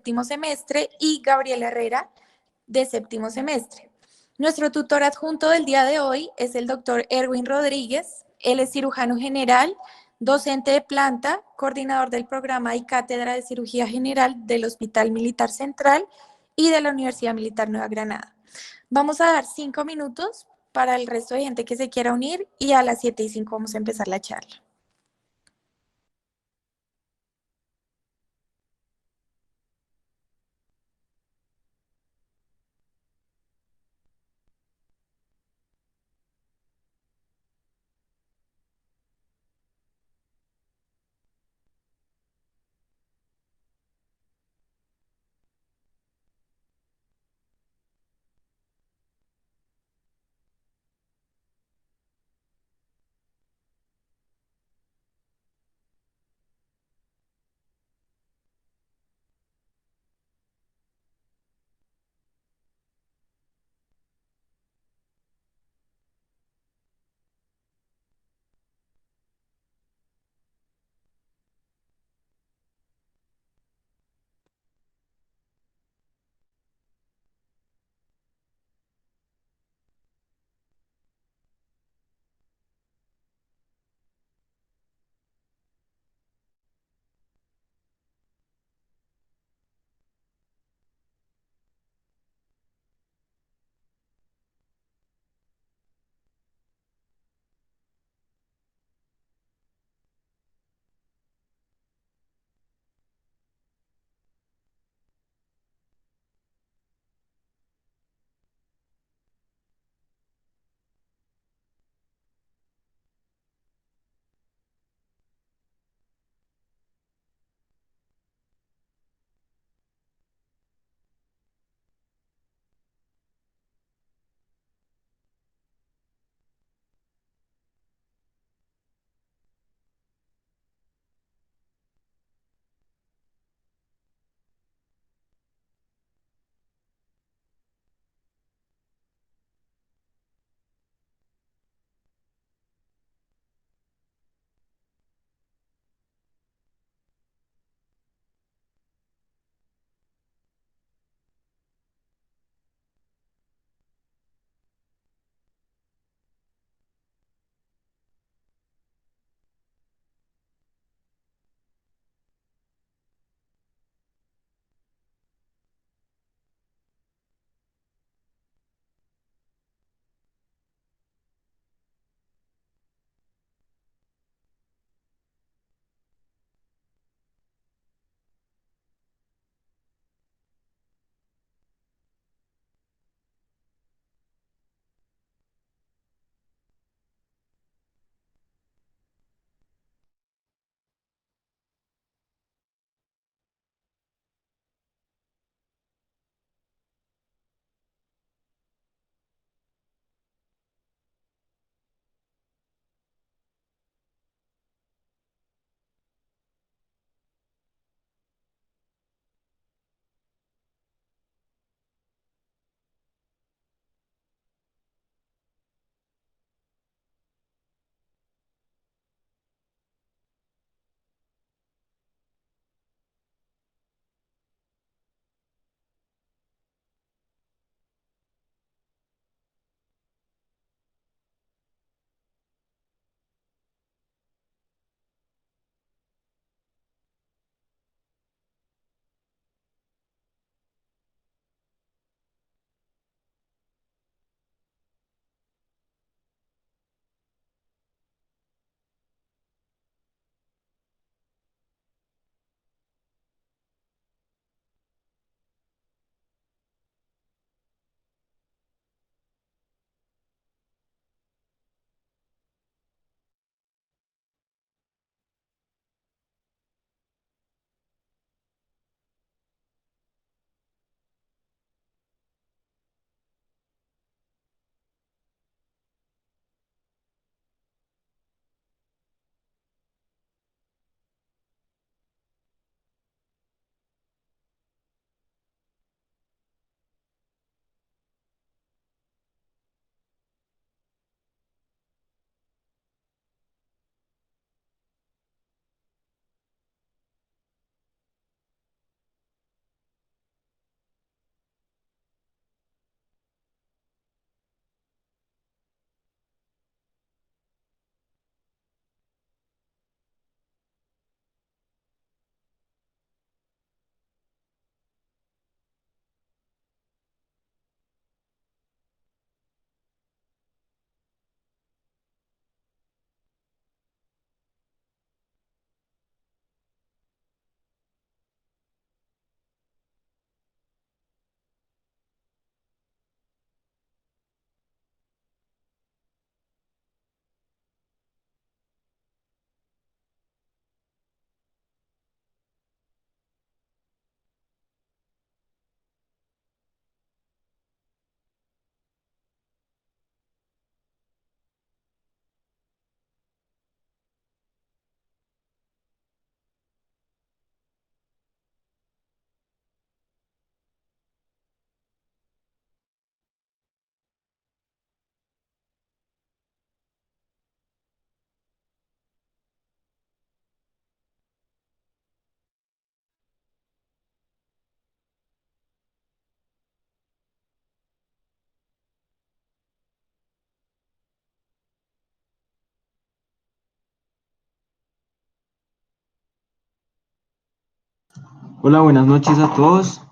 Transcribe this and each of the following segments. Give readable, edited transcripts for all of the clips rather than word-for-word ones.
séptimo semestre, y Gabriela Herrera, de séptimo semestre. Nuestro tutor adjunto del día de hoy es el doctor Erwin Rodríguez. Él es cirujano general, docente de planta, coordinador del programa y cátedra de cirugía general del Hospital Militar Central y de la Universidad Militar Nueva Granada. Vamos a dar 5 minutos para el resto de gente que se quiera unir y a las 7:05 vamos a empezar la charla. Hola, buenas noches a todos.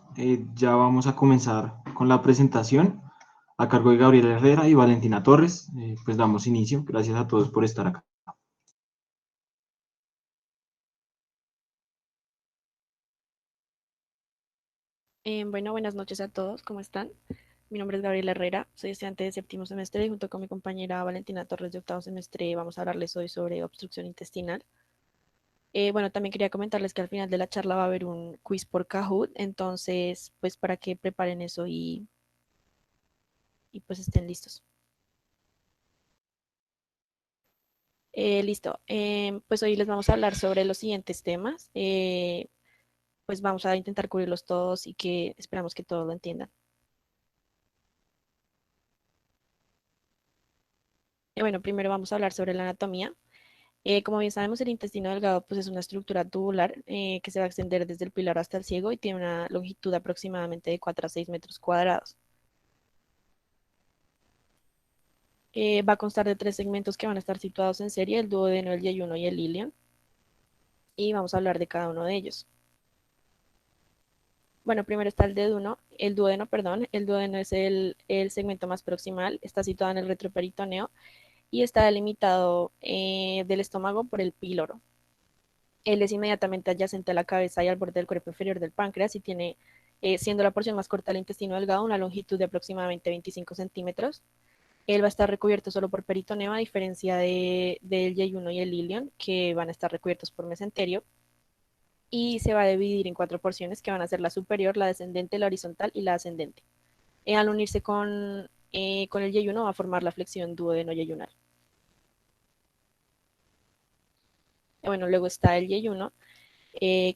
Ya vamos a comenzar con la presentación a cargo de Gabriela Herrera y Valentina Torres. Pues damos inicio. Gracias a todos por estar acá. Bueno, buenas noches a todos, ¿cómo están? Mi nombre es Gabriela Herrera, soy estudiante de séptimo semestre y junto con mi compañera Valentina Torres de octavo semestre vamos a hablarles hoy sobre obstrucción intestinal. Bueno, también quería comentarles que al final de la charla va a haber un quiz por Kahoot, entonces pues para que preparen eso y pues estén listos. Listo, pues hoy les vamos a hablar sobre los siguientes temas, pues vamos a intentar cubrirlos todos y que esperamos que todos lo entiendan. Bueno, primero vamos a hablar sobre la anatomía. Como bien sabemos, el intestino delgado pues, es una estructura tubular que se va a extender desde el pilar hasta el ciego y tiene una longitud aproximadamente de 4 a 6 metros cuadrados. Va a constar de tres segmentos que van a estar situados en serie, el duodeno, el yeyuno y el ilion, y vamos a hablar de cada uno de ellos. Bueno, primero está el duodeno, perdón. El duodeno es el segmento más proximal, está situado en el retroperitoneo y está delimitado del estómago por el píloro. Él es inmediatamente adyacente a la cabeza y al borde del cuerpo inferior del páncreas y tiene, siendo la porción más corta del intestino delgado, una longitud de aproximadamente 25 centímetros. Él va a estar recubierto solo por peritoneo, a diferencia del yeyuno y el ilion, que van a estar recubiertos por mesenterio. Y se va a dividir en cuatro porciones que van a ser la superior, la descendente, la horizontal y la ascendente. Al unirse con el yeyuno va a formar la flexión duodeno-yeyunal. Bueno, luego está el yeyuno,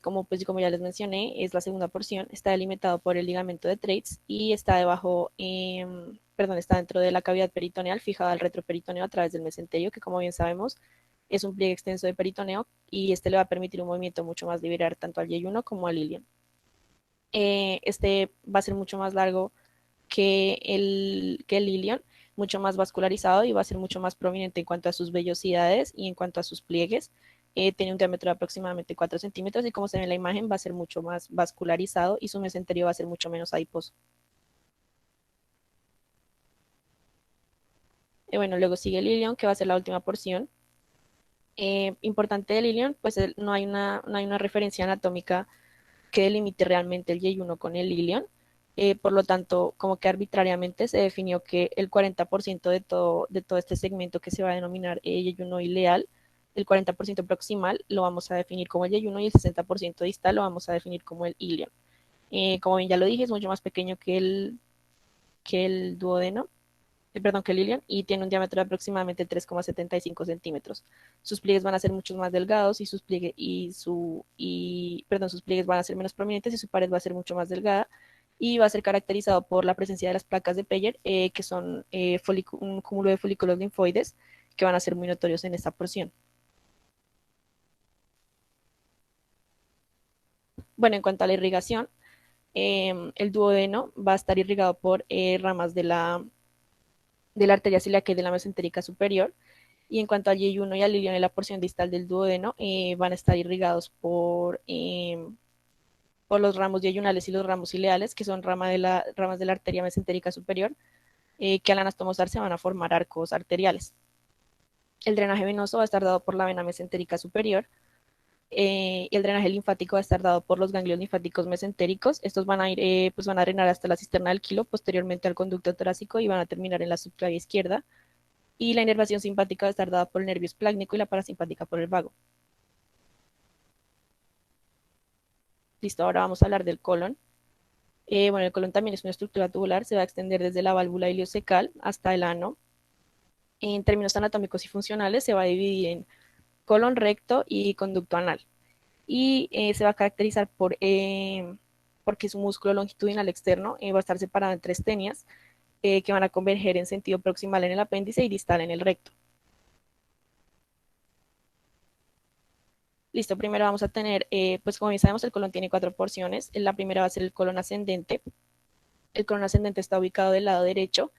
como ya les mencioné, es la segunda porción, está delimitado por el ligamento de Treitz y está está dentro de la cavidad peritoneal fijada al retroperitoneo a través del mesenterio, que como bien sabemos es un pliegue extenso de peritoneo y este le va a permitir un movimiento mucho más liberal tanto al yeyuno como al ilion. Este va a ser mucho más largo que el ilion, mucho más vascularizado y va a ser mucho más prominente en cuanto a sus vellosidades y en cuanto a sus pliegues. Tiene un diámetro de aproximadamente 4 centímetros y como se ve en la imagen va a ser mucho más vascularizado y su mesenterio va a ser mucho menos adiposo. Bueno, luego sigue el ilion, que va a ser la última porción. Importante del ilion, pues no hay una referencia anatómica que delimite realmente el yeyuno con el ilion. Por lo tanto, como que arbitrariamente se definió que el 40% de todo este segmento que se va a denominar yeyuno ileal, el 40% proximal lo vamos a definir como el yeyuno y el 60% distal lo vamos a definir como el ilion. Como bien ya lo dije, es mucho más pequeño que el duodeno, perdón, que el ilion, y tiene un diámetro de aproximadamente 3,75 centímetros. Sus pliegues van a ser mucho más delgados y sus pliegues van a ser menos prominentes y su pared va a ser mucho más delgada y va a ser caracterizado por la presencia de las placas de Peyer, que son un cúmulo de folículos linfoides que van a ser muy notorios en esta porción. Bueno, en cuanto a la irrigación, el duodeno va a estar irrigado por ramas de la arteria ciliaca y de la mesentérica superior. Y en cuanto al yeyuno y al ilion en la porción distal del duodeno, van a estar irrigados por los ramos yeyunales y los ramos ileales, que son ramas de la arteria mesentérica superior, que al anastomosar se van a formar arcos arteriales. El drenaje venoso va a estar dado por la vena mesentérica superior. Y el drenaje linfático va a estar dado por los ganglios linfáticos mesentéricos. Estos pues van a drenar hasta la cisterna del quilo, posteriormente al conducto torácico y van a terminar en la subclavia izquierda. Y la inervación simpática va a estar dada por el nervio esplácnico y la parasimpática por el vago. Listo, ahora vamos a hablar del colon. Bueno, el colon también es una estructura tubular, se va a extender desde la válvula ileocecal hasta el ano. En términos anatómicos y funcionales, se va a dividir en colon recto y conducto anal. Y se va a caracterizar porque su músculo longitudinal externo va a estar separado en tres tenias que van a converger en sentido proximal en el apéndice y distal en el recto. Listo, primero vamos a tener, pues como bien sabemos, el colon tiene cuatro porciones. La primera va a ser el colon ascendente. El colon ascendente está ubicado del lado derecho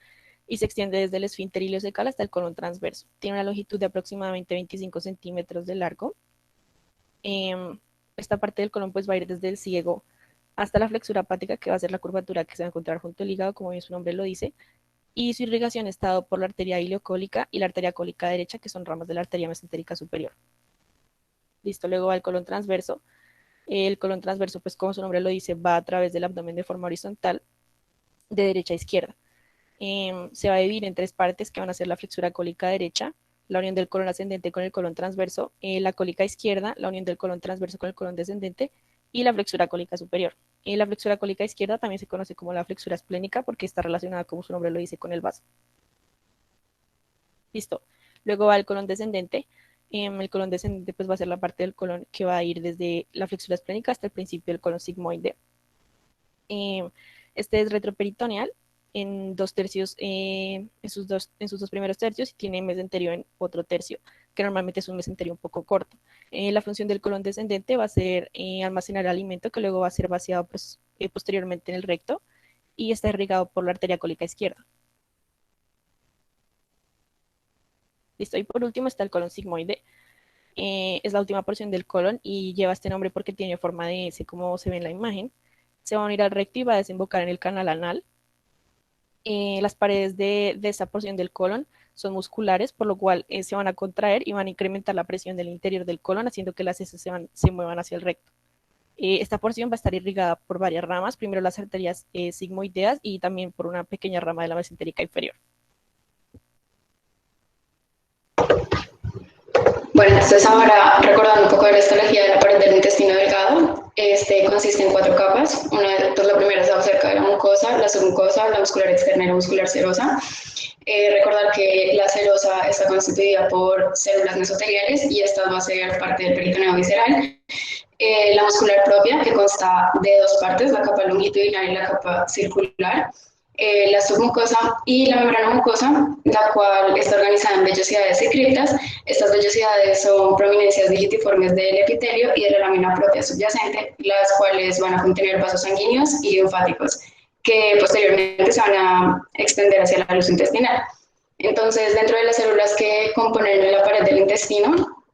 y se extiende desde el esfínter ileocecal hasta el colon transverso. Tiene una longitud de aproximadamente 25 centímetros de largo. esta parte del colon pues va a ir desde el ciego hasta la flexura hepática, que va a ser la curvatura que se va a encontrar junto al hígado, como bien su nombre lo dice, y su irrigación está dado por la arteria ileocólica y la arteria cólica derecha, que son ramas de la arteria mesentérica superior. Listo, luego va el colon transverso. El colon transverso, pues como su nombre lo dice, va a través del abdomen de forma horizontal, de derecha a izquierda. Se va a dividir en tres partes que van a ser la flexura cólica derecha, la unión del colon ascendente con el colon transverso, la cólica izquierda, la unión del colon transverso con el colon descendente y la flexura cólica superior. La flexura cólica izquierda también se conoce como la flexura esplénica porque está relacionada, como su nombre lo dice, con el vaso. Listo. Luego va el colon descendente. El colon descendente pues va a ser la parte del colon que va a ir desde la flexura esplénica hasta el principio del colon sigmoide. Este es retroperitoneal en 2/3, en sus dos primeros tercios, y tiene mesenterio en otro tercio, que normalmente es un mesenterio un poco corto. La función del colon descendente va a ser almacenar alimento que luego va a ser vaciado pues, posteriormente en el recto y está irrigado por la arteria cólica izquierda. Listo, y por último está el colon sigmoide. Es la última porción del colon y lleva este nombre porque tiene forma de S, como se ve en la imagen. Se va a unir al recto y va a desembocar en el canal anal. Las paredes de esta porción del colon son musculares, por lo cual se van a contraer y van a incrementar la presión del interior del colon, haciendo que las heces se muevan hacia el recto. Esta porción va a estar irrigada por varias ramas, primero las arterias sigmoideas y también por una pequeña rama de la mesentérica inferior. Bueno, entonces ahora recordando un poco de la histología de la pared del intestino delgado, este consiste en 4 capas. Pues la primera está cerca de la mucosa, la submucosa, la muscular externa y la muscular serosa. Recordar que la serosa está constituida por células mesoteliales y esta va a ser parte del peritoneo visceral. La muscular propia, que consta de 2 partes, la capa longitudinal y la capa circular. La submucosa y la membrana mucosa, la cual está organizada en vellosidades y criptas. Estas vellosidades son prominencias digitiformes del epitelio y de la lámina propia subyacente, las cuales van a contener vasos sanguíneos y linfáticos, que posteriormente se van a extender hacia la luz intestinal. Entonces, dentro de las células que componen la pared del intestino,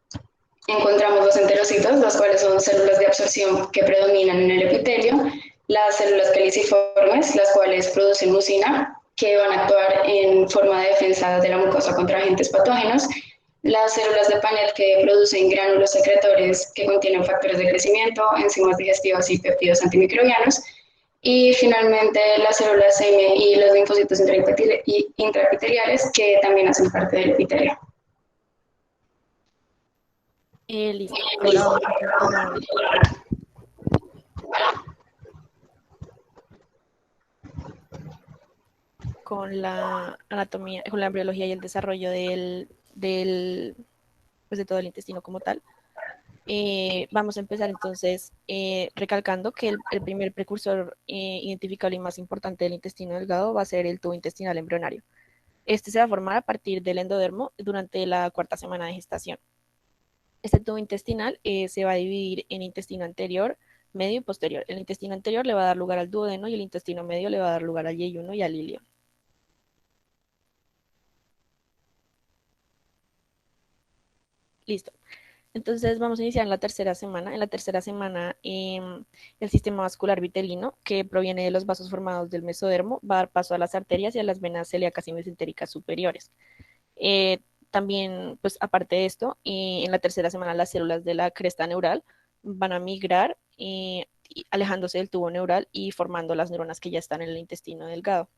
encontramos los enterocitos, las cuales son células de absorción que predominan en el epitelio, las células caliciformes, las cuales producen mucina, que van a actuar en forma de defensa de la mucosa contra agentes patógenos, las células de panel que producen gránulos secretores que contienen factores de crecimiento, enzimas digestivas y péptidos antimicrobianos, y finalmente las células M y los linfocitos intraepiteliales que también hacen parte del epitelio. Listo. Ahora vamos a continuar con la anatomía, con la embriología y el desarrollo pues de todo el intestino como tal. Vamos a empezar entonces recalcando que el primer precursor identificable y más importante del intestino delgado va a ser el tubo intestinal embrionario. Este se va a formar a partir del endodermo durante la 4ª semana de gestación. Este tubo intestinal se va a dividir en intestino anterior, medio y posterior. El intestino anterior le va a dar lugar al duodeno y el intestino medio le va a dar lugar al yeyuno y al ilion. Listo. Entonces vamos a iniciar en la 3ª semana. En la 3ª semana, el sistema vascular vitelino, que proviene de los vasos formados del mesodermo, va a dar paso a las arterias y a las venas celíacas y mesentéricas superiores. También, pues aparte de esto, en la 3ª semana las células de la cresta neural van a migrar, alejándose del tubo neural y formando las neuronas que ya están en el intestino delgado.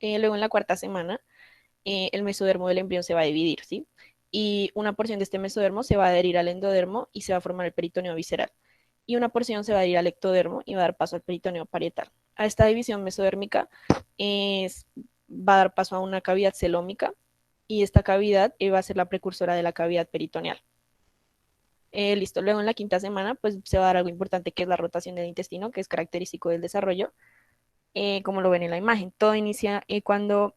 Luego en la 4ª semana, el mesodermo del embrión se va a dividir, ¿sí? Y una porción de este mesodermo se va a adherir al endodermo y se va a formar el peritoneo visceral. Y una porción se va a ir al ectodermo y va a dar paso al peritoneo parietal. A esta división mesodérmica va a dar paso a una cavidad celómica y esta cavidad va a ser la precursora de la cavidad peritoneal. Listo, luego en la 5ª semana pues se va a dar algo importante que es la rotación del intestino, que es característico del desarrollo, como lo ven en la imagen. Todo inicia cuando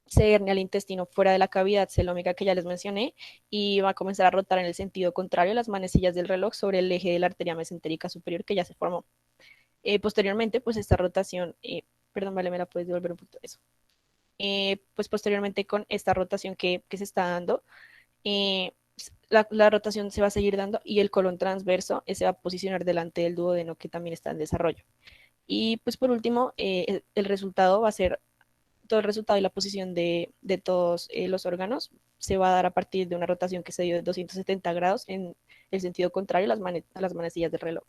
se hernia el intestino fuera de la cavidad celómica que ya les mencioné y va a comenzar a rotar en el sentido contrario a las manecillas del reloj sobre el eje de la arteria mesentérica superior que ya se formó. Posteriormente, pues esta rotación, perdón, vale, me la puedes devolver un poquito eso. Pues posteriormente con esta rotación que se está dando, la rotación se va a seguir dando y el colon transverso se va a posicionar delante del duodeno que también está en desarrollo. Y pues por último, el resultado va a ser, todo el resultado y la posición de todos los órganos se va a dar a partir de una rotación que se dio de 270 grados en el sentido contrario a las manecillas del reloj.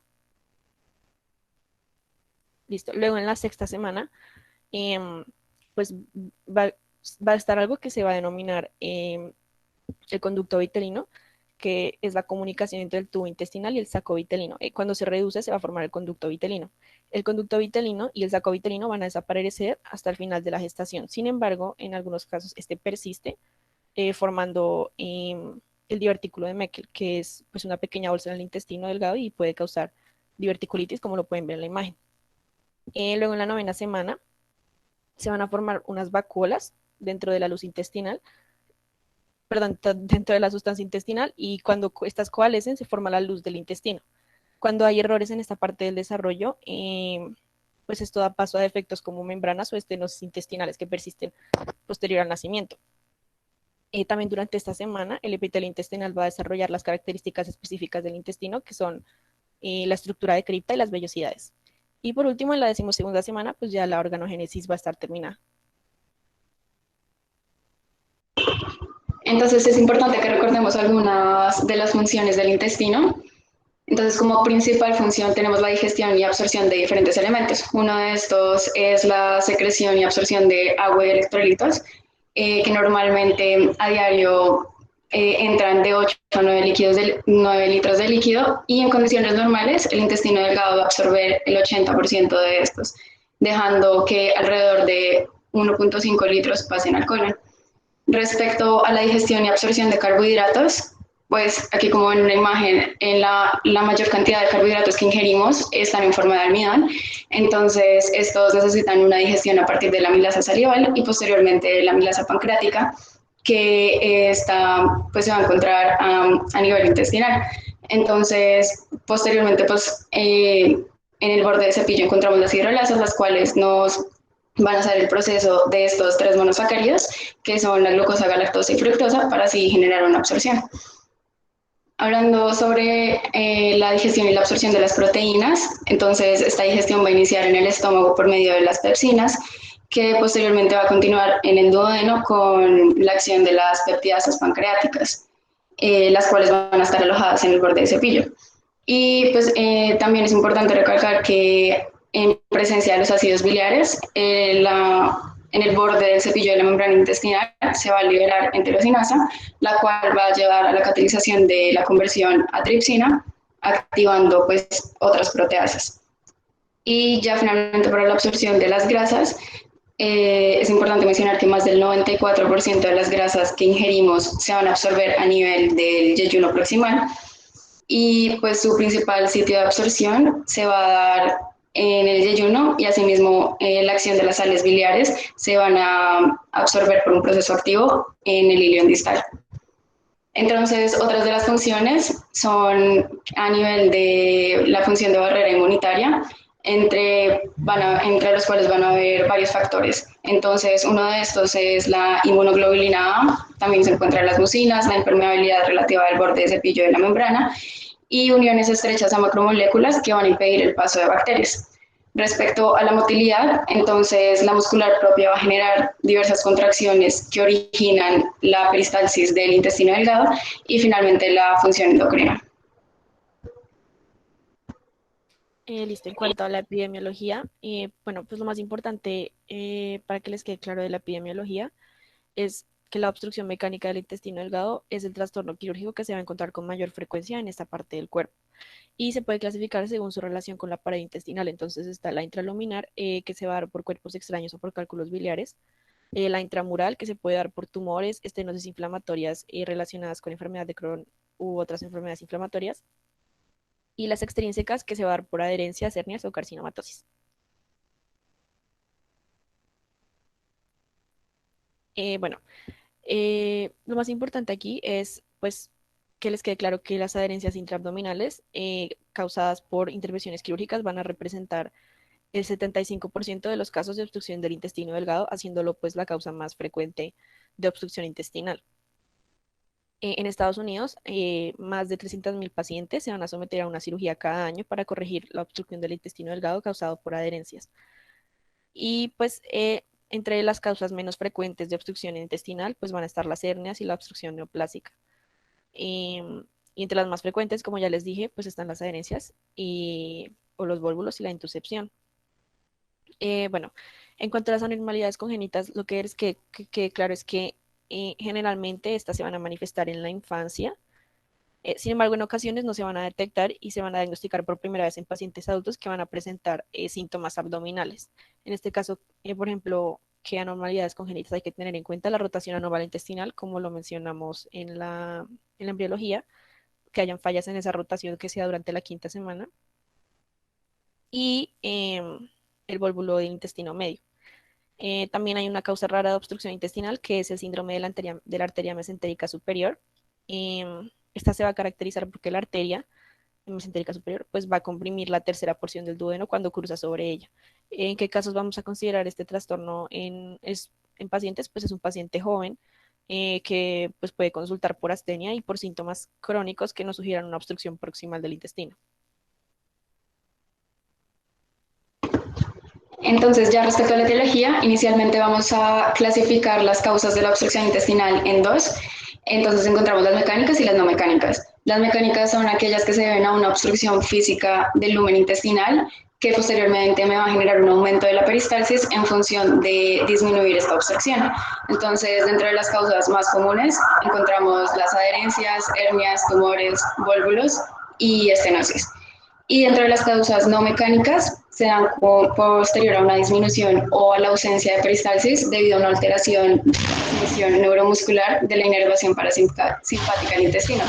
Listo. Luego en la sexta semana, pues va, va a estar algo que se va a denominar el conducto vitelino, que es la comunicación entre el tubo intestinal y el saco vitelino. Cuando se reduce se va a formar el conducto vitelino. El conducto vitelino y el saco vitelino van a desaparecer hasta el final de la gestación. Sin embargo, en algunos casos este persiste formando el divertículo de Meckel, que es pues, una pequeña bolsa en el intestino delgado y puede causar diverticulitis, como lo pueden ver en la imagen. Luego en la novena semana se van a formar unas vacuolas dentro de la luz intestinal, perdón, dentro de la sustancia intestinal, y cuando estas coalescen se forma la luz del intestino. Cuando hay errores en esta parte del desarrollo, pues esto da paso a defectos como membranas o estenosis intestinales que persisten posterior al nacimiento. También durante esta semana, el epitelio intestinal va a desarrollar las características específicas del intestino, que son la estructura de cripta y las vellosidades. Y por último, en la 12ª semana, pues ya la organogénesis va a estar terminada. Entonces es importante que recordemos algunas de las funciones del intestino. Entonces, como principal función tenemos la digestión y absorción de diferentes elementos. Uno de estos es la secreción y absorción de agua y electrolitos, que normalmente a diario entran de 8 a 9 litros de líquido, y en condiciones normales el intestino delgado va a absorber el 80% de estos, dejando que alrededor de 1.5 litros pasen al colon. Respecto a la digestión y absorción de carbohidratos, pues aquí como en una imagen, en la mayor cantidad de carbohidratos que ingerimos están en forma de almidón, entonces estos necesitan una digestión a partir de la amilasa salival y posteriormente la amilasa pancreática, que pues se va a encontrar a nivel intestinal. Entonces, posteriormente, pues en el borde del cepillo encontramos las hidrolasas, las cuales nos van a hacer el proceso de estos tres monosacáridos, que son la glucosa, galactosa y fructosa, para así generar una absorción. Hablando sobre la digestión y la absorción de las proteínas, entonces esta digestión va a iniciar en el estómago por medio de las pepsinas, que posteriormente va a continuar en el duodeno con la acción de las peptidasas pancreáticas, las cuales van a estar alojadas en el borde del cepillo. Y pues también es importante recalcar que en presencia de los ácidos biliares, en el borde del cepillo de la membrana intestinal se va a liberar enterocinasa, la cual va a llevar a la catalización de la conversión a tripsina, activando pues otras proteasas. Y ya finalmente para la absorción de las grasas, es importante mencionar que más del 94% de las grasas que ingerimos se van a absorber a nivel del yeyuno proximal, y pues su principal sitio de absorción se va a dar en el yeyuno, y asimismo la acción de las sales biliares se van a absorber por un proceso activo en el ilion distal. Entonces, otras de las funciones son a nivel de la función de barrera inmunitaria, entre los cuales van a haber varios factores. Entonces, uno de estos es la inmunoglobulina A, también se encuentra en las mucinas, la impermeabilidad relativa del borde de cepillo de la membrana y uniones estrechas a macromoléculas que van a impedir el paso de bacterias. Respecto a la motilidad, entonces la muscular propia va a generar diversas contracciones que originan la peristalsis del intestino delgado y finalmente la función endocrina. Listo, en cuanto a la epidemiología, bueno, pues lo más importante para que les quede claro de la epidemiología es que la obstrucción mecánica del intestino delgado es el trastorno quirúrgico que se va a encontrar con mayor frecuencia en esta parte del cuerpo y se puede clasificar según su relación con la pared intestinal. Entonces está la intraluminar, que se va a dar por cuerpos extraños o por cálculos biliares, la intramural, que se puede dar por tumores, estenosis inflamatorias relacionadas con enfermedad de Crohn u otras enfermedades inflamatorias, y las extrínsecas, que se va a dar por adherencias, hernias o carcinomatosis. Bueno, lo más importante aquí es, pues, que les quede claro que las adherencias intraabdominales causadas por intervenciones quirúrgicas van a representar el 75% de los casos de obstrucción del intestino delgado, haciéndolo pues la causa más frecuente de obstrucción intestinal. En Estados Unidos, más de 300.000 pacientes se van a someter a una cirugía cada año para corregir la obstrucción del intestino delgado causado por adherencias. Y pues entre las causas menos frecuentes de obstrucción intestinal, pues van a estar las hernias y la obstrucción neoplásica. Y entre las más frecuentes, como ya les dije, pues están las adherencias o los vólvulos y la intusepción. Bueno, en cuanto a las anormalidades congénitas, lo que es que claro es que generalmente estas se van a manifestar en la infancia. Sin embargo, en ocasiones no se van a detectar y se van a diagnosticar por primera vez en pacientes adultos que van a presentar síntomas abdominales. En este caso, por ejemplo, ¿qué anormalidades congénitas hay que tener en cuenta? La rotación anormal intestinal, como lo mencionamos en la embriología, que hayan fallas en esa rotación que sea durante la quinta semana, y el vólvulo del intestino medio. También hay una causa rara de obstrucción intestinal, que es el síndrome de la arteria mesentérica superior. Esta se va a caracterizar porque la arteria mesentérica superior pues va a comprimir la tercera porción del duodeno cuando cruza sobre ella. ¿En qué casos vamos a considerar este trastorno en pacientes? Pues es un paciente joven que pues puede consultar por astenia y por síntomas crónicos que nos sugieran una obstrucción proximal del intestino. Entonces, ya respecto a la etiología, inicialmente vamos a clasificar las causas de la obstrucción intestinal en dos. Entonces encontramos las mecánicas y las no mecánicas. Las mecánicas son aquellas que se deben a una obstrucción física del lumen intestinal, que posteriormente me va a generar un aumento de la peristalsis en función de disminuir esta obstrucción. Entonces, dentro de las causas más comunes encontramos las adherencias, hernias, tumores, vólvulos y estenosis. Y dentro de las causas no mecánicas se dan posterior a una disminución o a la ausencia de peristalsis debido a una alteración de la transmisión neuromuscular de la inervación parasimpática del intestino.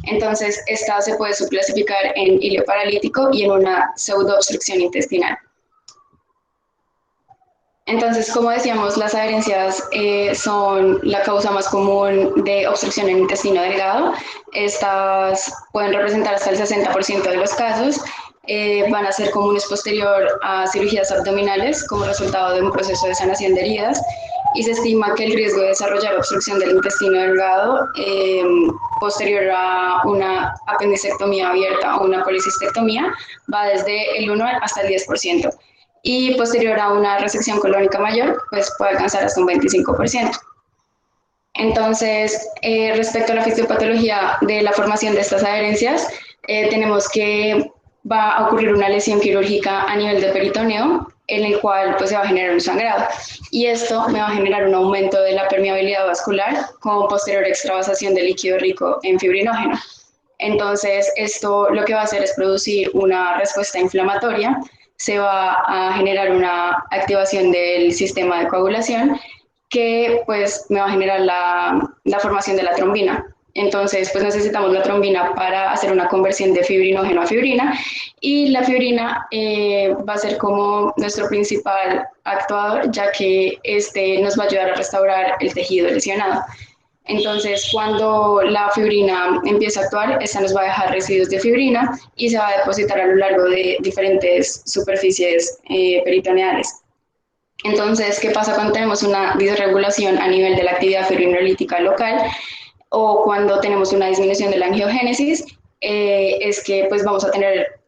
Entonces, esta se puede subclasificar en ilioparalítico y en una pseudoobstrucción intestinal. Entonces, como decíamos, las adherencias son la causa más común de obstrucción en el intestino delgado. Estas pueden representar hasta el 60% de los casos. Van a ser comunes posterior a cirugías abdominales como resultado de un proceso de sanación de heridas, y se estima que el riesgo de desarrollar obstrucción del intestino delgado posterior a una apendicectomía abierta o una policistectomía va desde el 1 hasta el 10%. Y posterior a una resección colónica mayor, pues puede alcanzar hasta un 25%. Entonces, respecto a la fisiopatología de la formación de estas adherencias, tenemos que va a ocurrir una lesión quirúrgica a nivel de peritoneo, en el cual pues, se va a generar un sangrado. Y esto me va a generar un aumento de la permeabilidad vascular con posterior extravasación de líquido rico en fibrinógeno. Entonces, esto lo que va a hacer es producir una respuesta inflamatoria, se va a generar una activación del sistema de coagulación que pues me va a generar la formación de la trombina. Entonces, pues necesitamos la trombina para hacer una conversión de fibrinógeno a fibrina, y la fibrina va a ser como nuestro principal actuador, ya que este nos va a ayudar a restaurar el tejido lesionado. Entonces, cuando la fibrina empieza a actuar, esta nos va a dejar residuos de fibrina y se va a depositar a lo largo de diferentes superficies peritoneales. Entonces, ¿qué pasa cuando tenemos una disregulación a nivel de la actividad fibrinolítica local o cuando tenemos una disminución de la angiogénesis? Es que pues vamos a tener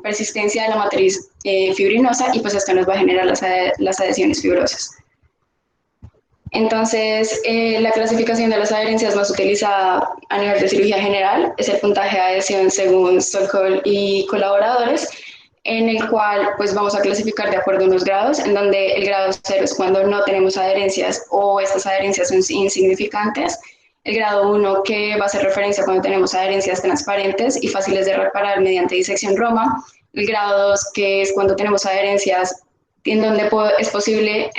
persistencia de la matriz fibrinosa, y pues esto nos va a generar las adhesiones fibrosas. Entonces, la clasificación de las adherencias más utilizada a nivel de cirugía general es el puntaje de adhesión según Stockholm y colaboradores, en el cual pues vamos a clasificar de acuerdo a unos grados, en donde el grado 0 es cuando no tenemos adherencias o estas adherencias son insignificantes. El grado 1, que va a hacer referencia cuando tenemos adherencias transparentes y fáciles de reparar mediante disección Roma. El grado 2, que es cuando tenemos adherencias en donde es posible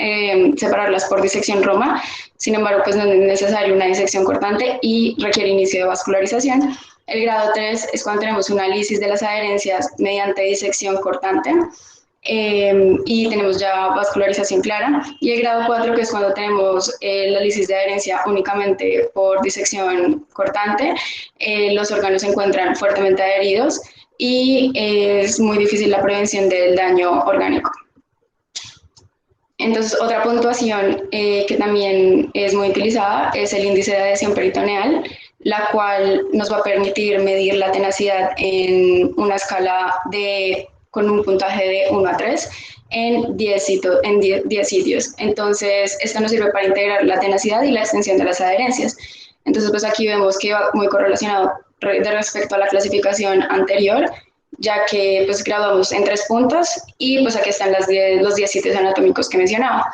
separarlas por disección Roma, sin embargo, pues no es necesaria una disección cortante y requiere inicio de vascularización. El grado 3 es cuando tenemos una lisis de las adherencias mediante disección cortante y tenemos ya vascularización clara. Y el grado 4, que es cuando tenemos la lisis de adherencia únicamente por disección cortante, los órganos se encuentran fuertemente adheridos y es muy difícil la prevención del daño orgánico. Entonces, otra puntuación que también es muy utilizada es el índice de adhesión peritoneal, la cual nos va a permitir medir la tenacidad en una escala con un puntaje de 1 a 3 en 10 sitios. Entonces, esto nos sirve para integrar la tenacidad y la extensión de las adherencias. Entonces, pues aquí vemos que va muy correlacionado de respecto a la clasificación anterior, ya que pues graduamos en 3 puntos y pues aquí están los 10 sitios anatómicos que mencionaba.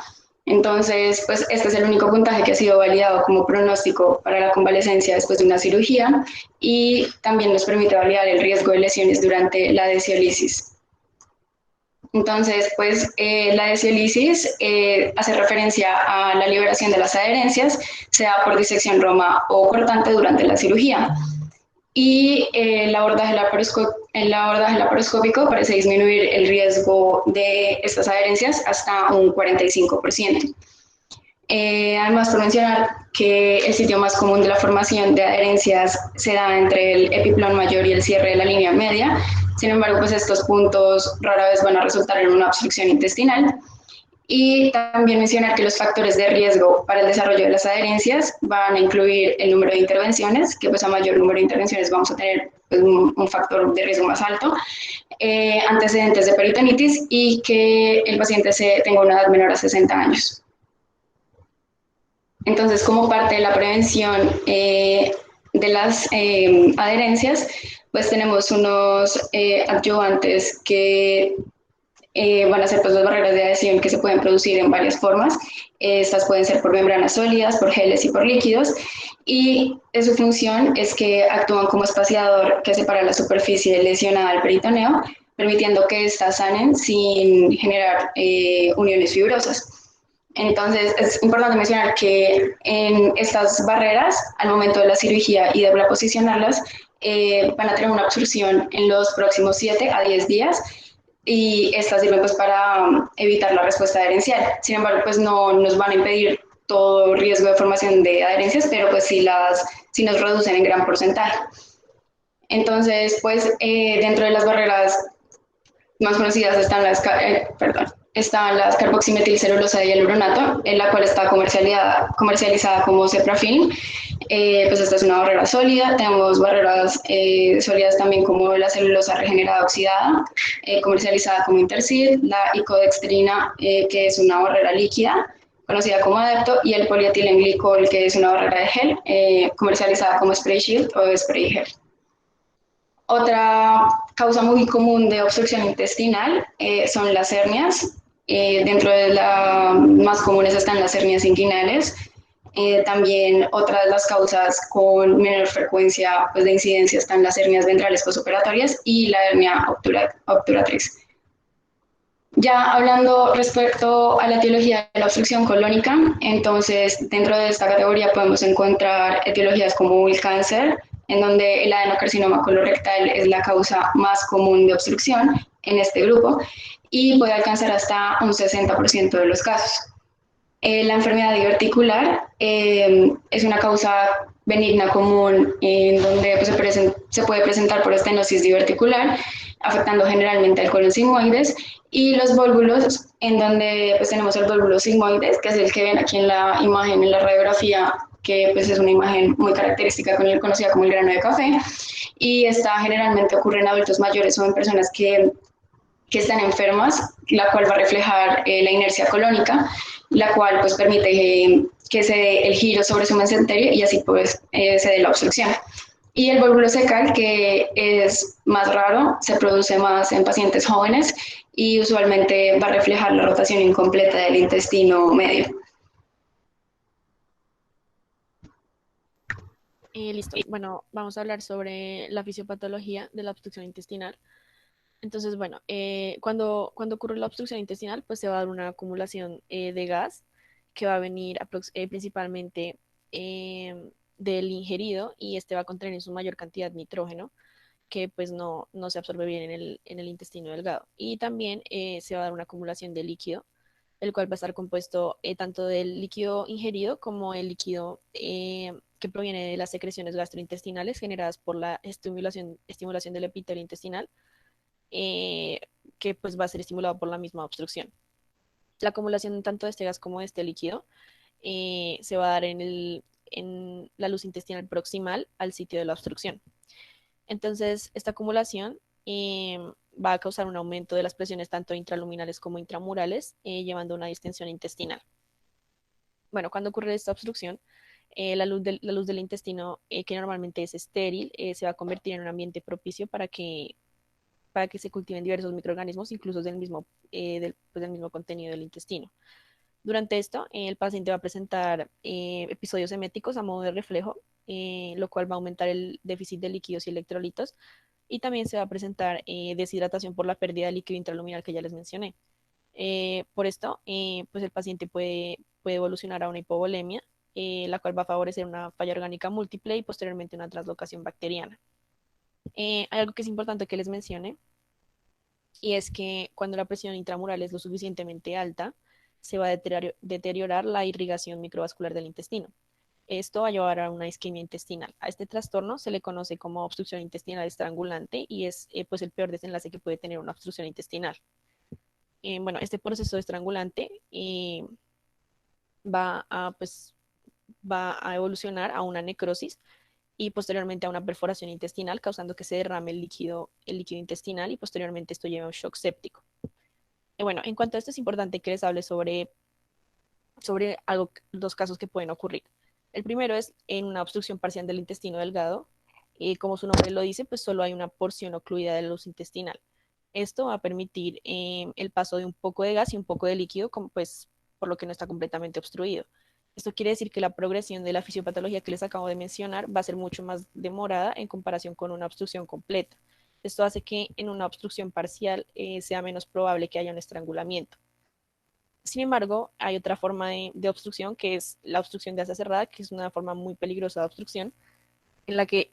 Entonces, pues este es el único puntaje que ha sido validado como pronóstico para la convalecencia después de una cirugía y también nos permite validar el riesgo de lesiones durante la desciolisis. Entonces, pues la desciolisis hace referencia a la liberación de las adherencias, sea por disección roma o cortante durante la cirugía. Y el abordaje laparoscópico parece disminuir el riesgo de estas adherencias hasta un 45%. Además, por mencionar que el sitio más común de la formación de adherencias se da entre el epiplón mayor y el cierre de la línea media. Sin embargo, pues estos puntos rara vez van a resultar en una obstrucción intestinal. Y también mencionar que los factores de riesgo para el desarrollo de las adherencias van a incluir el número de intervenciones, que pues a mayor número de intervenciones vamos a tener pues, un factor de riesgo más alto, antecedentes de peritonitis y que el paciente tenga una edad menor a 60 años. Entonces, como parte de la prevención de las adherencias, pues tenemos unos adyuvantes que van a ser pues, las barreras de adhesión que se pueden producir en varias formas. Estas pueden ser por membranas sólidas, por geles y por líquidos. Y su función es que actúan como espaciador que separa la superficie lesionada del peritoneo, permitiendo que éstas sanen sin generar uniones fibrosas. Entonces, es importante mencionar que en estas barreras, al momento de la cirugía y de posicionarlas, van a tener una absorción en los próximos 7 a 10 días y estas sirven pues para evitar la respuesta adherencial. Sin embargo, pues no nos van a impedir todo riesgo de formación de adherencias, pero pues sí nos reducen en gran porcentaje. Entonces, pues dentro de las barreras más conocidas están las carboximetilcelulosa y el bronato, en la cual está comercializada como Ceprafilm. Pues esta es una barrera sólida. Tenemos barreras sólidas también como la celulosa regenerada oxidada, comercializada como Intercid, la icodextrina, que es una barrera líquida, conocida como Adepto, y el polietilenglicol, que es una barrera de gel, comercializada como Spray Shield o Spray Gel. Otra causa muy común de obstrucción intestinal son las hernias. Dentro de las más comunes están las hernias inguinales. También otra de las causas con menor frecuencia pues, de incidencia están las hernias ventrales posoperatorias y la hernia obturatriz. Ya hablando respecto a la etiología de la obstrucción colónica, entonces dentro de esta categoría podemos encontrar etiologías como el cáncer, en donde el adenocarcinoma colorectal es la causa más común de obstrucción en este grupo y puede alcanzar hasta un 60% de los casos. La enfermedad diverticular es una causa benigna común en donde pues, se puede presentar por estenosis diverticular, afectando generalmente al colon sigmoides, y los vólvulos, en donde pues, tenemos el vólvulo sigmoides, que es el que ven aquí en la imagen, en la radiografía, que pues, es una imagen muy característica conocida como el grano de café, y esta generalmente ocurre en adultos mayores o en personas que están enfermas, la cual va a reflejar la inercia colónica, la cual pues permite que se dé el giro sobre su mesenterio y así pues se dé la obstrucción. Y el vólvulo secal, que es más raro, se produce más en pacientes jóvenes y usualmente va a reflejar la rotación incompleta del intestino medio. Listo. Bueno, vamos a hablar sobre la fisiopatología de la obstrucción intestinal. Entonces, bueno, cuando ocurre la obstrucción intestinal, pues se va a dar una acumulación de gas que va a venir principalmente del ingerido y este va a contener en su mayor cantidad nitrógeno que pues no se absorbe bien en el intestino delgado. Y también se va a dar una acumulación de líquido, el cual va a estar compuesto tanto del líquido ingerido como el líquido que proviene de las secreciones gastrointestinales generadas por la estimulación del epitelio intestinal, eh, que pues va a ser estimulado por la misma obstrucción. La acumulación tanto de este gas como de este líquido se va a dar en la luz intestinal proximal al sitio de la obstrucción. Entonces, esta acumulación va a causar un aumento de las presiones tanto intraluminales como intramurales, llevando a una distensión intestinal. Bueno, cuando ocurre esta obstrucción, la luz del intestino, que normalmente es estéril, se va a convertir en un ambiente propicio para que se cultiven diversos microorganismos, incluso pues, del mismo contenido del intestino. Durante esto, el paciente va a presentar episodios eméticos a modo de reflejo, lo cual va a aumentar el déficit de líquidos y electrolitos, y también se va a presentar deshidratación por la pérdida de líquido intraluminal que ya les mencioné. Por esto, pues el paciente puede evolucionar a una hipovolemia, la cual va a favorecer una falla orgánica múltiple y posteriormente una translocación bacteriana. Hay algo que es importante que les mencione, y es que cuando la presión intramural es lo suficientemente alta, se va a deteriorar la irrigación microvascular del intestino. Esto va a llevar a una isquemia intestinal. A este trastorno se le conoce como obstrucción intestinal estrangulante y es pues el peor desenlace que puede tener una obstrucción intestinal. Bueno, este proceso estrangulante va a, pues, va a evolucionar a una necrosis y posteriormente a una perforación intestinal, causando que se derrame el líquido intestinal y posteriormente esto lleva a un shock séptico. Bueno, en cuanto a esto es importante que les hable sobre dos casos que pueden ocurrir. El primero es en una obstrucción parcial del intestino delgado. Como su nombre lo dice, pues solo hay una porción ocluida de la luz intestinal. Esto va a permitir el paso de un poco de gas y un poco de líquido, como, pues, por lo que no está completamente obstruido. Esto quiere decir que la progresión de la fisiopatología que les acabo de mencionar va a ser mucho más demorada en comparación con una obstrucción completa. Esto hace que en una obstrucción parcial sea menos probable que haya un estrangulamiento. Sin embargo, hay otra forma de obstrucción, que es la obstrucción de asa cerrada, que es una forma muy peligrosa de obstrucción, en la que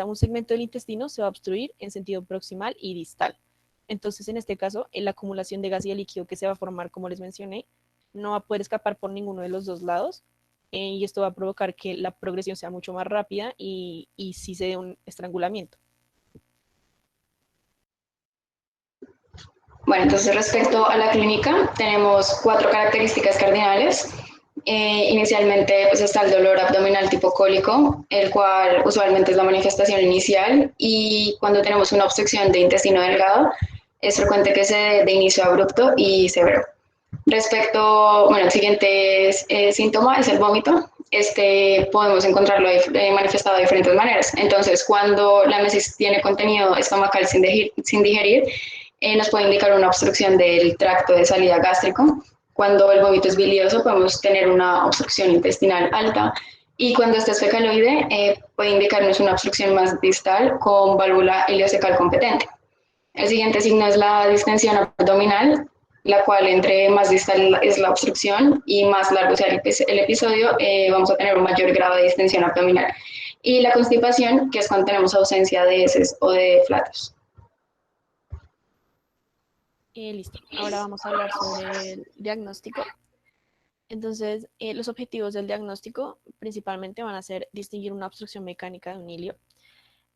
un segmento del intestino se va a obstruir en sentido proximal y distal. Entonces, en este caso, la acumulación de gas y de líquido que se va a formar, como les mencioné, no va a poder escapar por ninguno de los dos lados, y esto va a provocar que la progresión sea mucho más rápida y sí se dé un estrangulamiento. Bueno, entonces respecto a la clínica, tenemos 4 características cardinales. Inicialmente pues, está el dolor abdominal tipo cólico, el cual usualmente es la manifestación inicial, y cuando tenemos una obstrucción de intestino delgado, es frecuente que se dé de inicio abrupto y severo. Respecto, bueno, el siguiente síntoma es el vómito. Este podemos encontrarlo manifestado de diferentes maneras. Entonces, cuando la mesis tiene contenido estomacal sin digerir, nos puede indicar una obstrucción del tracto de salida gástrico. Cuando el vómito es bilioso, podemos tener una obstrucción intestinal alta. Y cuando este es fecaloide, puede indicarnos una obstrucción más distal con válvula ileocecal competente. El siguiente signo es la distensión abdominal, la cual entre más distal es la obstrucción y más largo sea el episodio, vamos a tener un mayor grado de distensión abdominal. Y la constipación, que es cuando tenemos ausencia de heces o de flatos. Listo. Ahora vamos a hablar sobre el diagnóstico. Entonces, los objetivos del diagnóstico principalmente van a ser distinguir una obstrucción mecánica de un hilio,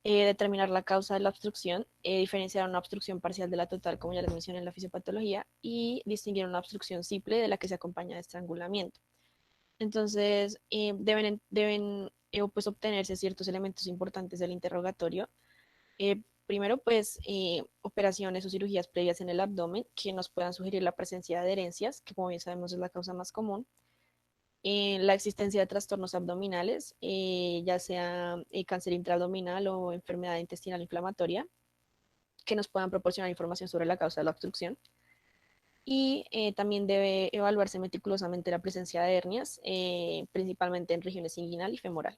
determinar la causa de la obstrucción, diferenciar una obstrucción parcial de la total, como ya les mencioné en la fisiopatología, y distinguir una obstrucción simple de la que se acompaña de estrangulamiento. Entonces, deben pues, obtenerse ciertos elementos importantes del interrogatorio. Primero, pues, operaciones o cirugías previas en el abdomen que nos puedan sugerir la presencia de adherencias, que como bien sabemos es la causa más común. La existencia de trastornos abdominales, ya sea cáncer intraabdominal o enfermedad intestinal inflamatoria, que nos puedan proporcionar información sobre la causa de la obstrucción. Y también debe evaluarse meticulosamente la presencia de hernias, principalmente en regiones inguinal y femoral.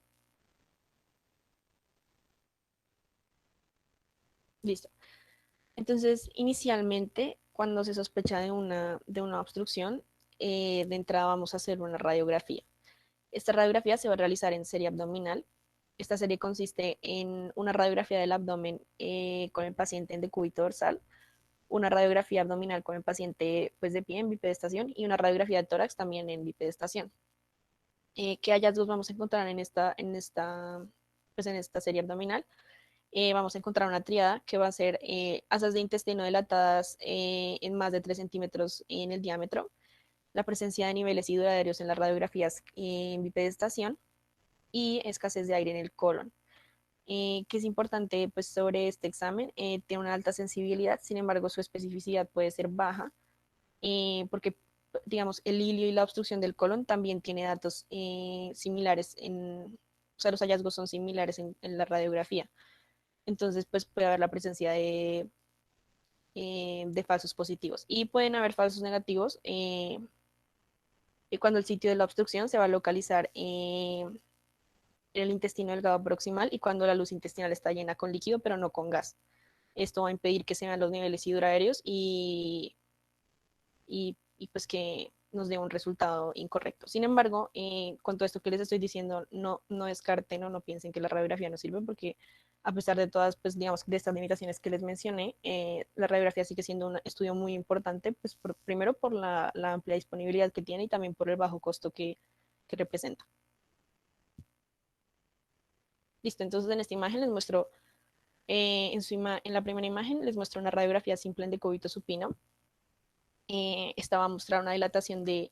Listo. Entonces, inicialmente, cuando se sospecha de una obstrucción, de entrada vamos a hacer una radiografía. Esta radiografía se va a realizar en serie abdominal. Esta serie consiste en una radiografía del abdomen con el paciente en decúbito dorsal, una radiografía abdominal con el paciente pues, de pie en bipedestación y una radiografía de tórax también en bipedestación. ¿Qué hallazgos vamos a encontrar pues, en esta serie abdominal? Vamos a encontrar una triada que va a ser asas de intestino dilatadas en más de 3 centímetros en el diámetro, la presencia de niveles hidroaéreos en las radiografías en bipedestación, y escasez de aire en el colon. Que es importante pues, sobre este examen, tiene una alta sensibilidad, sin embargo su especificidad puede ser baja, porque digamos el hilio y la obstrucción del colon también tiene datos similares, o sea, los hallazgos son similares en la radiografía. Entonces, pues puede haber la presencia de falsos positivos. Y pueden haber falsos negativos cuando el sitio de la obstrucción se va a localizar en el intestino delgado proximal y cuando la luz intestinal está llena con líquido, pero no con gas. Esto va a impedir que se vean los niveles hidroaéreos y pues que nos dé un resultado incorrecto. Sin embargo, con todo esto que les estoy diciendo, no descarten o no piensen que la radiografía no sirve porque a pesar de todas, pues digamos, de estas limitaciones que les mencioné, la radiografía sigue siendo un estudio muy importante, pues primero por la amplia disponibilidad que tiene y también por el bajo costo que representa. Listo, entonces en esta imagen les muestro, en la primera imagen les muestro una radiografía simple en decúbito supino. Esta va a mostrar una dilatación de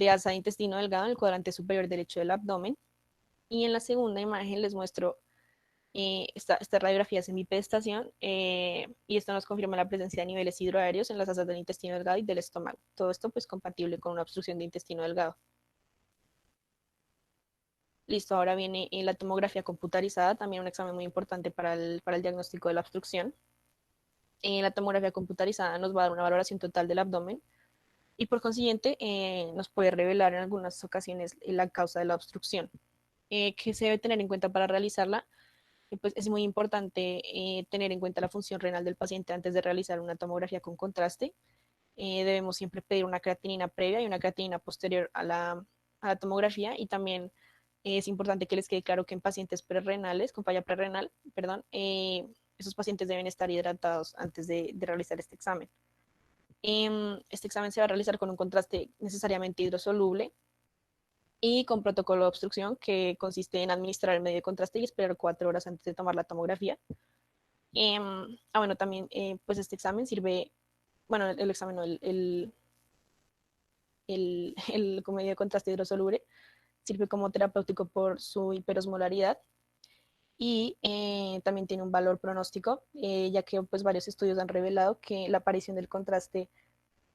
asa de intestino delgado en el cuadrante superior derecho del abdomen. Y en la segunda imagen les muestro esta radiografía semipedestación y esto nos confirma la presencia de niveles hidroaéreos en las asas del intestino delgado y del estómago. Todo esto pues compatible con una obstrucción de intestino delgado. Listo, ahora viene la tomografía computarizada, también un examen muy importante para el diagnóstico de la obstrucción. La tomografía computarizada nos va a dar una valoración total del abdomen y por consiguiente nos puede revelar en algunas ocasiones la causa de la obstrucción. ¿Qué se debe tener en cuenta para realizarla? Pues es muy importante tener en cuenta la función renal del paciente antes de realizar una tomografía con contraste. Debemos siempre pedir una creatinina previa y una creatinina posterior a la tomografía y también es importante que les quede claro que en pacientes prerrenales, con falla prerrenal, perdón, esos pacientes deben estar hidratados antes de realizar este examen. Este examen se va a realizar con un contraste necesariamente hidrosoluble y con protocolo de obstrucción que consiste en administrar el medio de contraste y esperar 4 horas antes de tomar la tomografía. Bueno, también pues este examen sirve, bueno, el examen no, el medio de contraste hidrosoluble sirve como terapéutico por su hiperosmolaridad y también tiene un valor pronóstico, ya que pues varios estudios han revelado que la aparición del contraste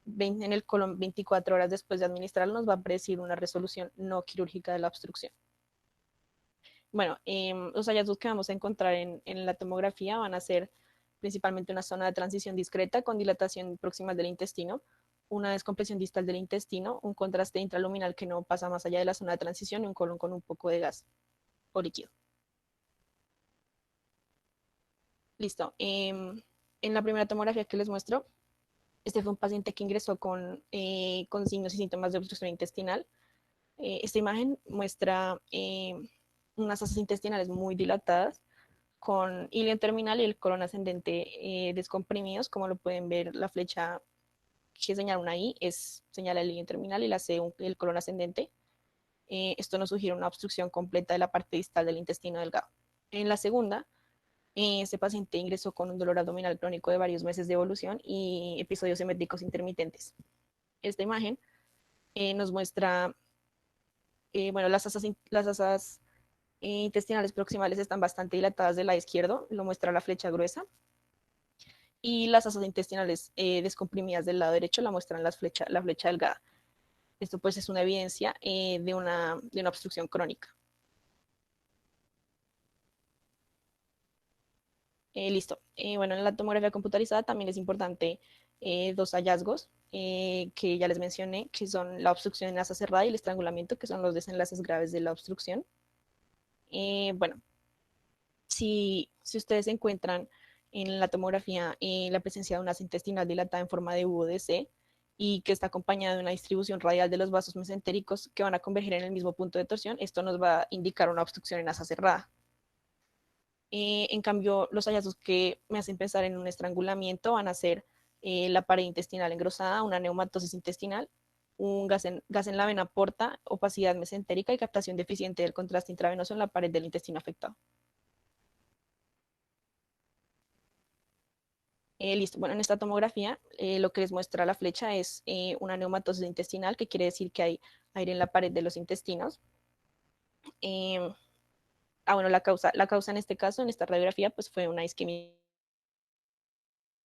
en el colon 24 horas después de administrarlo nos va a predecir una resolución no quirúrgica de la obstrucción. Bueno, los hallazgos que vamos a encontrar en la tomografía van a ser principalmente una zona de transición discreta con dilatación proximal del intestino, una descompresión distal del intestino, un contraste intraluminal que no pasa más allá de la zona de transición y un colon con un poco de gas o líquido. Listo. En la primera tomografía que les muestro, este fue un paciente que ingresó con signos y síntomas de obstrucción intestinal. Esta imagen muestra unas asas intestinales muy dilatadas, con hilio terminal y el colon ascendente descomprimidos, como lo pueden ver, la flecha que señala una I señala el hilio terminal y la C el colon ascendente. Esto nos sugiere una obstrucción completa de la parte distal del intestino delgado. En la segunda, este paciente ingresó con un dolor abdominal crónico de varios meses de evolución y episodios eméticos intermitentes. Esta imagen nos muestra, bueno, las asas intestinales proximales están bastante dilatadas del lado izquierdo, lo muestra la flecha gruesa, y las asas intestinales descomprimidas del lado derecho la muestran la flecha delgada. Esto pues es una evidencia de una obstrucción crónica. Listo. Bueno, en la tomografía computarizada también es importante dos hallazgos que ya les mencioné, que son la obstrucción en asa cerrada y el estrangulamiento, que son los desenlaces graves de la obstrucción. Bueno, si ustedes encuentran en la tomografía la presencia de una asa intestinal dilatada en forma de U de C y que está acompañada de una distribución radial de los vasos mesentéricos que van a converger en el mismo punto de torsión, esto nos va a indicar una obstrucción en asa cerrada. En cambio, los hallazgos que me hacen pensar en un estrangulamiento van a ser la pared intestinal engrosada, una neumatosis intestinal, un gas en la vena porta, opacidad mesentérica y captación deficiente del contraste intravenoso en la pared del intestino afectado. Listo. Bueno, en esta tomografía lo que les muestra la flecha es una neumatosis intestinal, que quiere decir que hay aire en la pared de los intestinos. bueno, la causa en este caso, en esta radiografía, pues fue una isquemia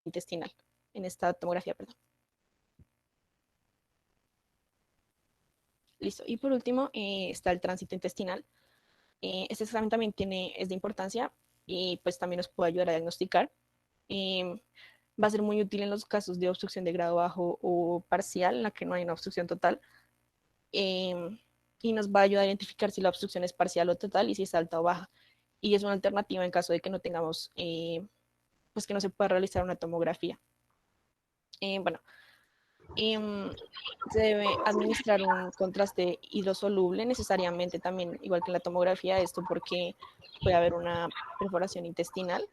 intestinal, en esta tomografía, perdón. Listo. Y por último está el tránsito intestinal. Este examen también es de importancia y pues también nos puede ayudar a diagnosticar. Va a ser muy útil en los casos de obstrucción de grado bajo o parcial, en la que no hay una obstrucción total. Y nos va a ayudar a identificar si la obstrucción es parcial o total y si es alta o baja. Y es una alternativa en caso de que no tengamos, pues que no se pueda realizar una tomografía. Bueno, se debe administrar un contraste hidrosoluble necesariamente también, igual que en la tomografía, esto porque puede haber una perforación intestinal.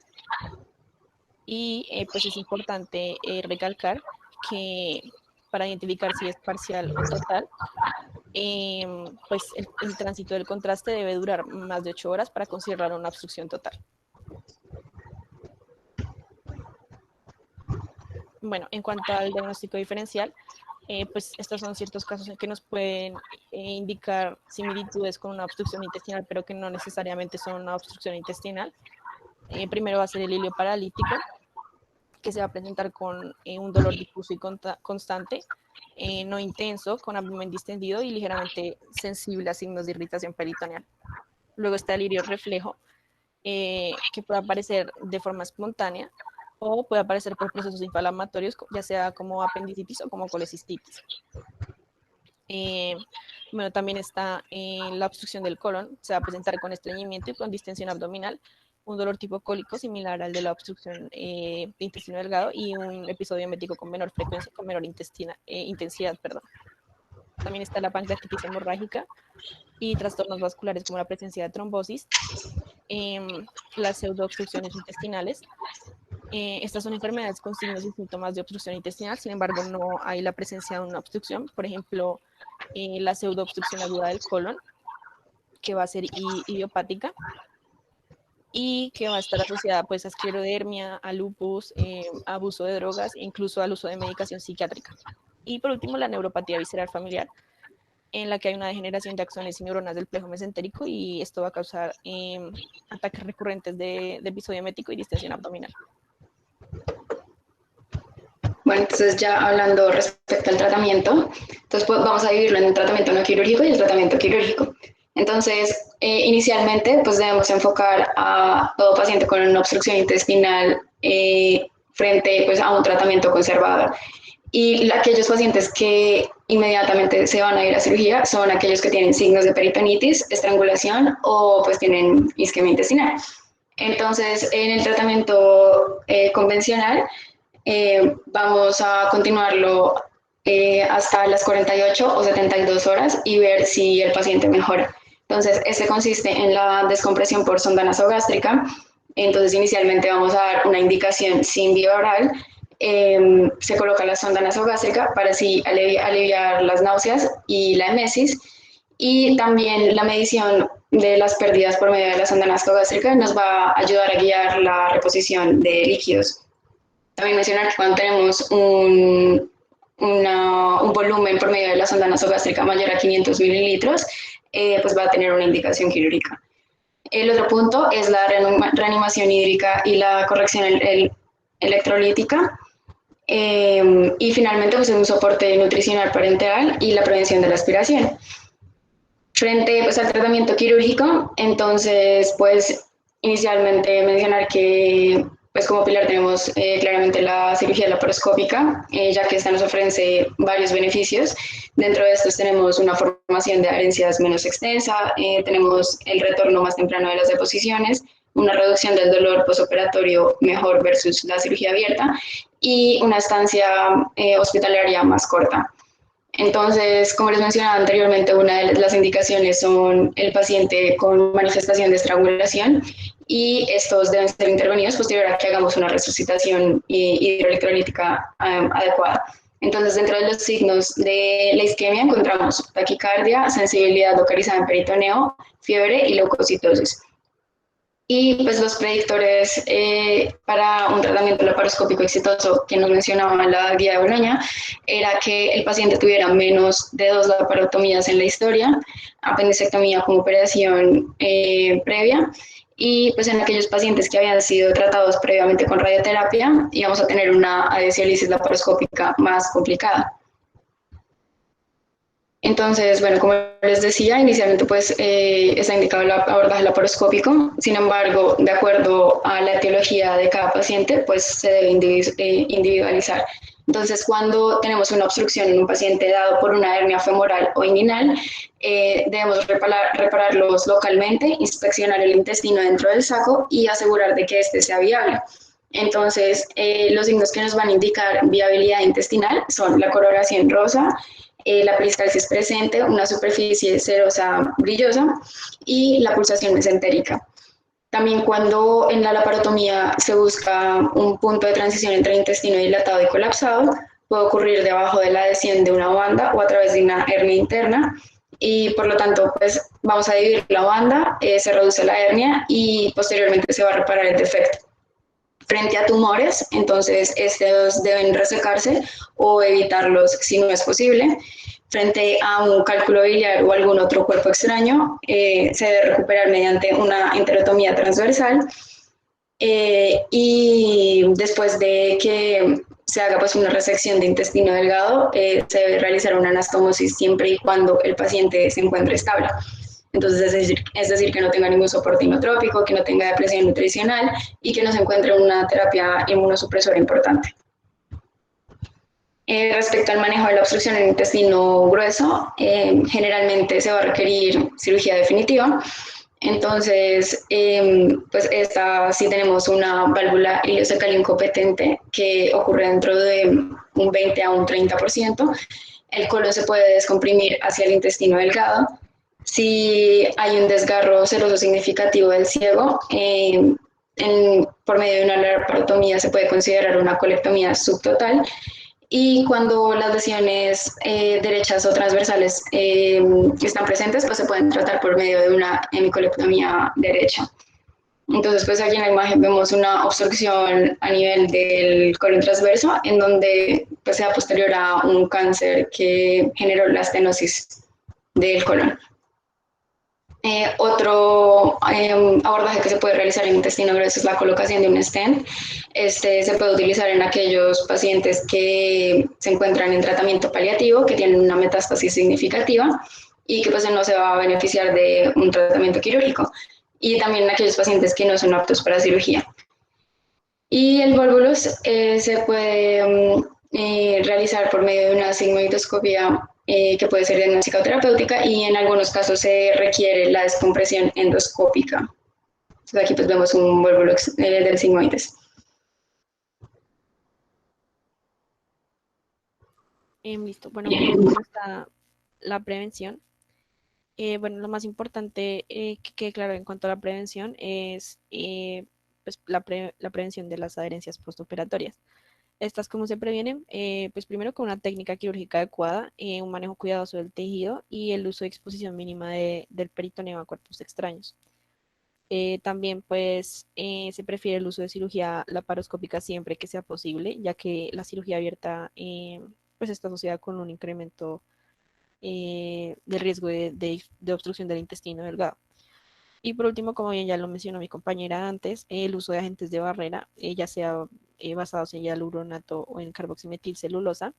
Y pues es importante recalcar que para identificar si es parcial o total, pues el tránsito del contraste debe durar más de 8 horas para considerar una obstrucción total. Bueno, en cuanto al diagnóstico diferencial, pues estos son ciertos casos en que nos pueden indicar similitudes con una obstrucción intestinal, pero que no necesariamente son una obstrucción intestinal. Primero va a ser el hilio paralítico, que se va a presentar con un dolor difuso y constante, no intenso, con abdomen distendido y ligeramente sensible a signos de irritación peritoneal. Luego está el ilirio reflejo, que puede aparecer de forma espontánea o puede aparecer por procesos inflamatorios, ya sea como apendicitis o como colecistitis. Bueno, también está la obstrucción del colon, se va a presentar con estreñimiento y con distensión abdominal, un dolor tipo cólico similar al de la obstrucción de intestino delgado y un episodio emético con menor frecuencia, con menor intensidad. También está la pancreatitis hemorrágica y trastornos vasculares como la presencia de trombosis, las pseudoobstrucciones intestinales. Estas son enfermedades con signos y síntomas de obstrucción intestinal, sin embargo no hay la presencia de una obstrucción. Por ejemplo, la pseudoobstrucción aguda del colon, que va a ser idiopática y que va a estar asociada pues a esclerodermia, a lupus, a abuso de drogas e incluso al uso de medicación psiquiátrica. Y por último, la neuropatía visceral familiar, en la que hay una degeneración de axones y neuronas del plejo mesentérico y esto va a causar ataques recurrentes de episodio emético y distensión abdominal. Bueno, entonces ya hablando respecto al tratamiento, entonces pues vamos a dividirlo en un tratamiento no quirúrgico y el tratamiento quirúrgico. Entonces, inicialmente, pues debemos enfocar a todo paciente con una obstrucción intestinal frente pues, a un tratamiento conservador. Y aquellos pacientes que inmediatamente se van a ir a cirugía son aquellos que tienen signos de peritonitis, estrangulación o pues tienen isquemia intestinal. Entonces, en el tratamiento convencional, vamos a continuarlo hasta las 48 o 72 horas y ver si el paciente mejora. Entonces, este consiste en la descompresión por sonda nasogástrica. Entonces, inicialmente vamos a dar una indicación sin vía oral. Se coloca la sonda nasogástrica para así aliviar las náuseas y la emesis. Y también la medición de las pérdidas por medio de la sonda nasogástrica nos va a ayudar a guiar la reposición de líquidos. También mencionar que cuando tenemos un volumen por medio de la sonda nasogástrica mayor a 500 mililitros, pues va a tener una indicación quirúrgica. El otro punto es la reanimación hídrica y la corrección electrolítica. Y finalmente, pues un soporte nutricional parenteral y la prevención de la aspiración. Frente pues, al tratamiento quirúrgico, entonces, pues inicialmente mencionar que pues como pilar tenemos claramente la cirugía laparoscópica, ya que esta nos ofrece varios beneficios. Dentro de estos tenemos una formación de adherencias menos extensa, tenemos el retorno más temprano de las deposiciones, una reducción del dolor posoperatorio mejor versus la cirugía abierta y una estancia hospitalaria más corta. Entonces, como les mencionaba anteriormente, una de las indicaciones son el paciente con manifestación de estrangulación y estos deben ser intervenidos posterior a que hagamos una resucitación hidroelectrolítica adecuada. Entonces, dentro de los signos de la isquemia encontramos taquicardia, sensibilidad localizada en peritoneo, fiebre y leucocitosis. Y pues los predictores para un tratamiento laparoscópico exitoso que nos mencionaba la guía de Boloña era que el paciente tuviera menos de 2 laparotomías en la historia, apendicectomía como operación previa, y pues en aquellos pacientes que habían sido tratados previamente con radioterapia íbamos a tener una adhesiólisis laparoscópica más complicada. Entonces, bueno, como les decía, inicialmente pues está indicado el abordaje laparoscópico. Sin embargo, de acuerdo a la etiología de cada paciente, pues se debe individualizar. Entonces, cuando tenemos una obstrucción en un paciente dado por una hernia femoral o inguinal, debemos repararlos localmente, inspeccionar el intestino dentro del saco y asegurar de que éste sea viable. Entonces, los signos que nos van a indicar viabilidad intestinal son la coloración rosa, la peristalsis presente, una superficie serosa brillosa y la pulsación mesentérica. También cuando en la laparotomía se busca un punto de transición entre intestino dilatado y colapsado, puede ocurrir debajo de la adhesión de una banda o a través de una hernia interna y por lo tanto pues vamos a dividir la banda, se reduce la hernia y posteriormente se va a reparar el defecto. Frente a tumores, entonces estos deben resecarse o evitarlos si no es posible. Frente a un cálculo biliar o algún otro cuerpo extraño, se debe recuperar mediante una enterotomía transversal y después de que se haga pues una resección de intestino delgado, se debe realizar una anastomosis siempre y cuando el paciente se encuentre estable. Entonces, es decir, que no tenga ningún soporte inotrópico, que no tenga depresión nutricional y que no se encuentre una terapia inmunosupresora importante. Respecto al manejo de la obstrucción en el intestino grueso, generalmente se va a requerir cirugía definitiva. Entonces, pues si tenemos una válvula ileocecal incompetente que ocurre dentro de un 20 a un 30%, el colon se puede descomprimir hacia el intestino delgado. Si hay un desgarro seroso significativo del ciego, por medio de una laparotomía se puede considerar una colectomía subtotal. Y cuando las lesiones derechas o transversales están presentes, pues se pueden tratar por medio de una hemicolectomía derecha. Entonces, pues aquí en la imagen vemos una obstrucción a nivel del colon transverso, en donde pues, sea posterior a un cáncer que generó la estenosis del colon. Otro abordaje que se puede realizar en intestino grueso es la colocación de un stent. Este se puede utilizar en aquellos pacientes que se encuentran en tratamiento paliativo, que tienen una metástasis significativa y que pues no se va a beneficiar de un tratamiento quirúrgico. Y también en aquellos pacientes que no son aptos para cirugía. Y el volvulus se puede realizar por medio de una sigmoidoscopia que puede ser diagnóstica o terapéutica y en algunos casos se requiere la descompresión endoscópica. Entonces aquí pues vemos un volvulus del sigmoides. Listo. Bueno, como está la prevención. Bueno, lo más importante que quede claro en cuanto a la prevención es pues, la prevención de las adherencias postoperatorias. Estas, ¿cómo se previenen? Pues primero con una técnica quirúrgica adecuada, un manejo cuidadoso del tejido y el uso de exposición mínima del peritoneo a cuerpos extraños. También pues se prefiere el uso de cirugía laparoscópica siempre que sea posible, ya que la cirugía abierta pues está asociada con un incremento del riesgo de obstrucción del intestino delgado. Y por último, como bien ya lo mencionó mi compañera antes, el uso de agentes de barrera, ya sea basados en hialuronato o en carboximetilcelulosa,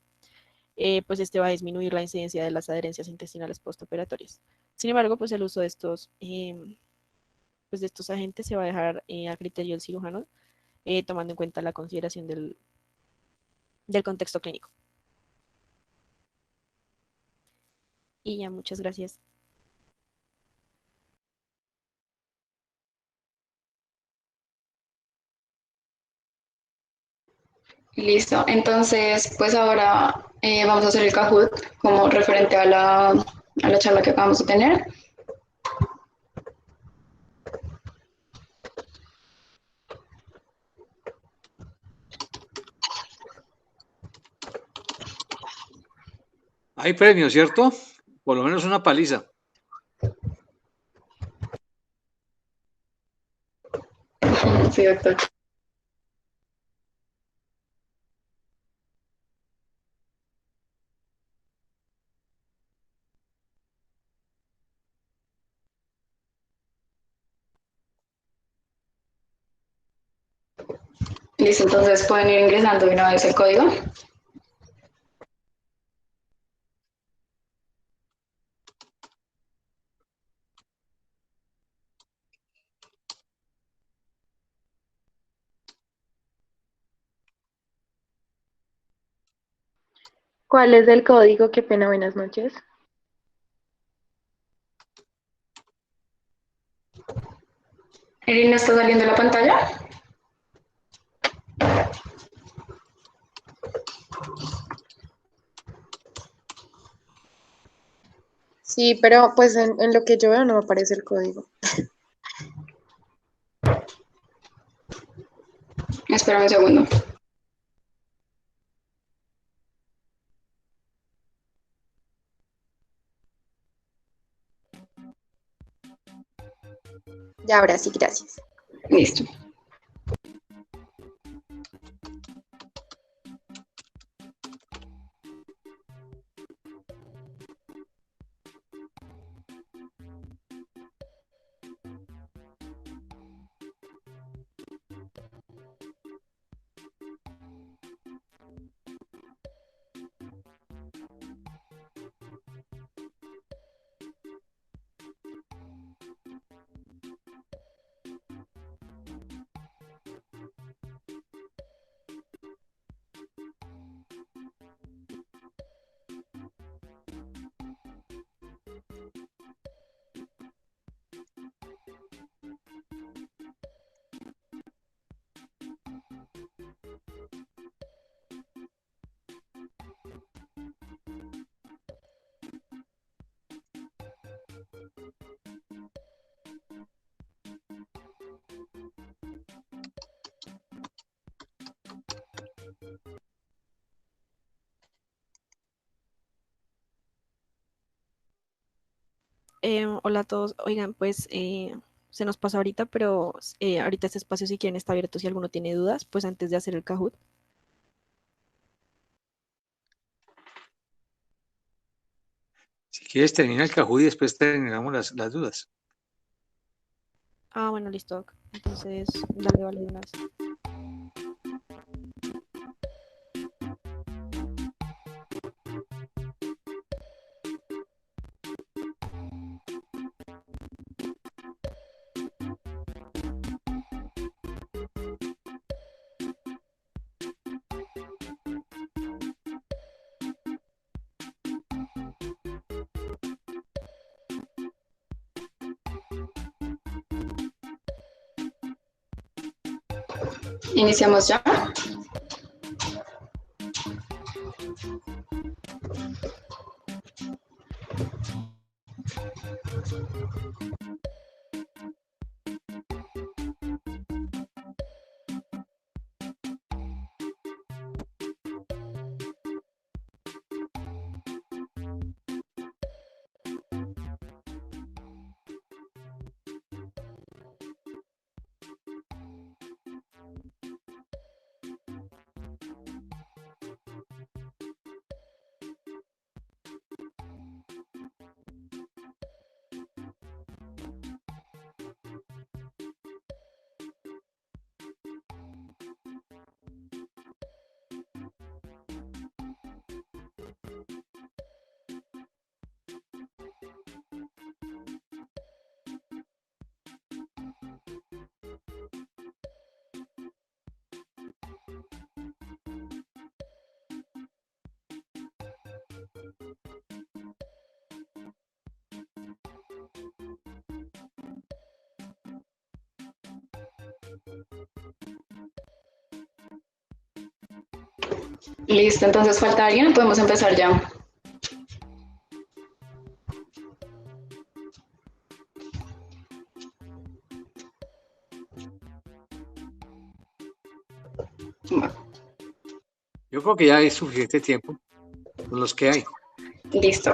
pues este va a disminuir la incidencia de las adherencias intestinales postoperatorias. Sin embargo, pues el uso pues de estos agentes se va a dejar a criterio del cirujano, tomando en cuenta la consideración del contexto clínico. Y ya, muchas gracias. Listo, entonces pues ahora vamos a hacer el Kahoot como referente a la charla que acabamos de tener. Hay premios, ¿cierto? Por lo menos una paliza. Sí, doctor. Listo, entonces pueden ir ingresando de una vez el código. ¿Cuál es el código? Qué pena, buenas noches. Erin, ¿está saliendo la pantalla? Sí, pero pues en lo que yo veo no me aparece el código. Espera un segundo. Ya, ahora sí, gracias. Listo. Hola a todos. Oigan, pues se nos pasa ahorita, pero ahorita este espacio si quieren está abierto si alguno tiene dudas, pues antes de hacer el Kahoot. Si quieres, termina el Kahoot y después terminamos las dudas. Ah, bueno, listo, Doc. Entonces, dale, vale, de una vez. Iniciamos ya. Listo, entonces falta alguien, podemos empezar ya. Yo creo que ya hay suficiente tiempo con los que hay. Listo.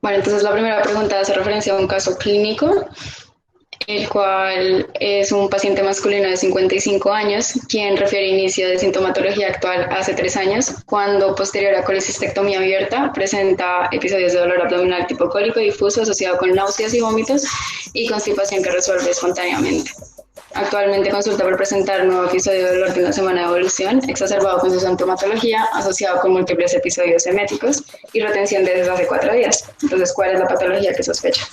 Bueno, entonces la primera pregunta hace referencia a un caso clínico, el cual es un paciente masculino de 55 años, quien refiere inicio de sintomatología actual hace 3 años, cuando posterior a colecistectomía abierta presenta episodios de dolor abdominal tipo cólico difuso asociado con náuseas y vómitos y constipación que resuelve espontáneamente. Actualmente consulta por presentar un nuevo episodio de dolor de una semana de evolución, exacerbado con su sintomatología, asociado con múltiples episodios eméticos y retención de desde hace 4 días. Entonces, ¿cuál es la patología que sospecha?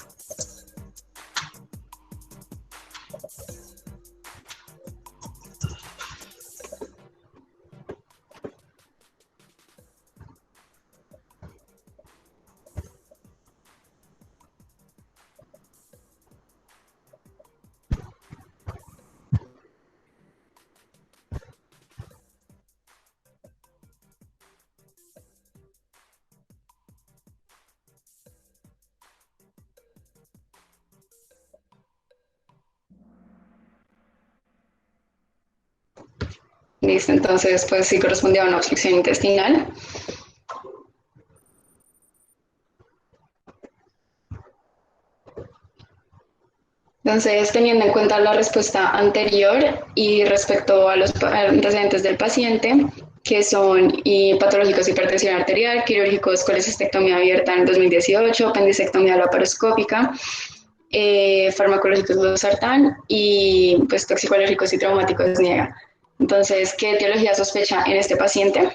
Listo, entonces pues sí correspondía a una obstrucción intestinal. Entonces, teniendo en cuenta la respuesta anterior y respecto a los antecedentes del paciente, que son patológicos hipertensión arterial, quirúrgicos colecistectomía abierta en 2018, apendicectomía laparoscópica, farmacológicos losartán y pues toxicológicos y traumáticos niega. Entonces, ¿qué etiología sospecha en este paciente?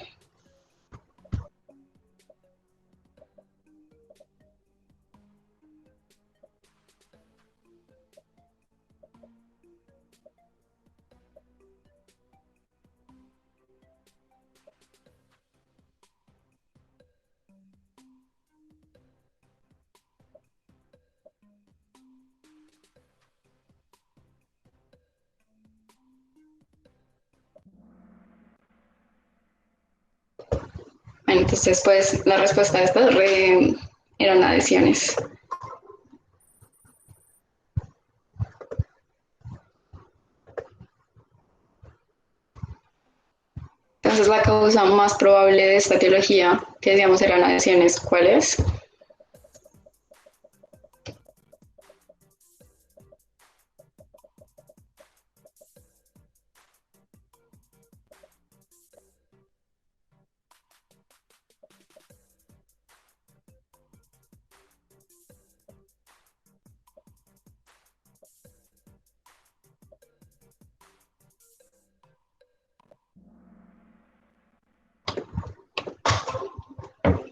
Bueno, entonces, pues la respuesta a estas eran adhesiones. Entonces, la causa más probable de esta etiología, que decíamos eran adhesiones, ¿cuál es?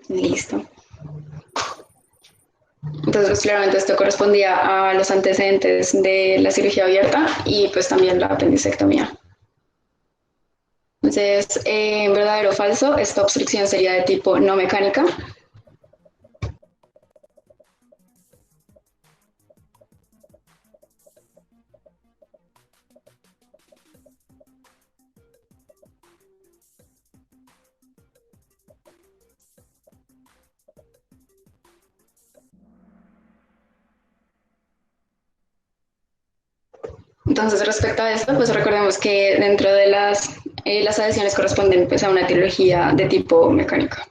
Listo. Entonces, pues, claramente esto correspondía a los antecedentes de la cirugía abierta y pues también la apendicectomía. Entonces, verdadero o falso, esta obstrucción sería de tipo no mecánica. Entonces, respecto a esto, pues recordemos que dentro de las adhesiones corresponden pues, a una etiología de tipo mecánica.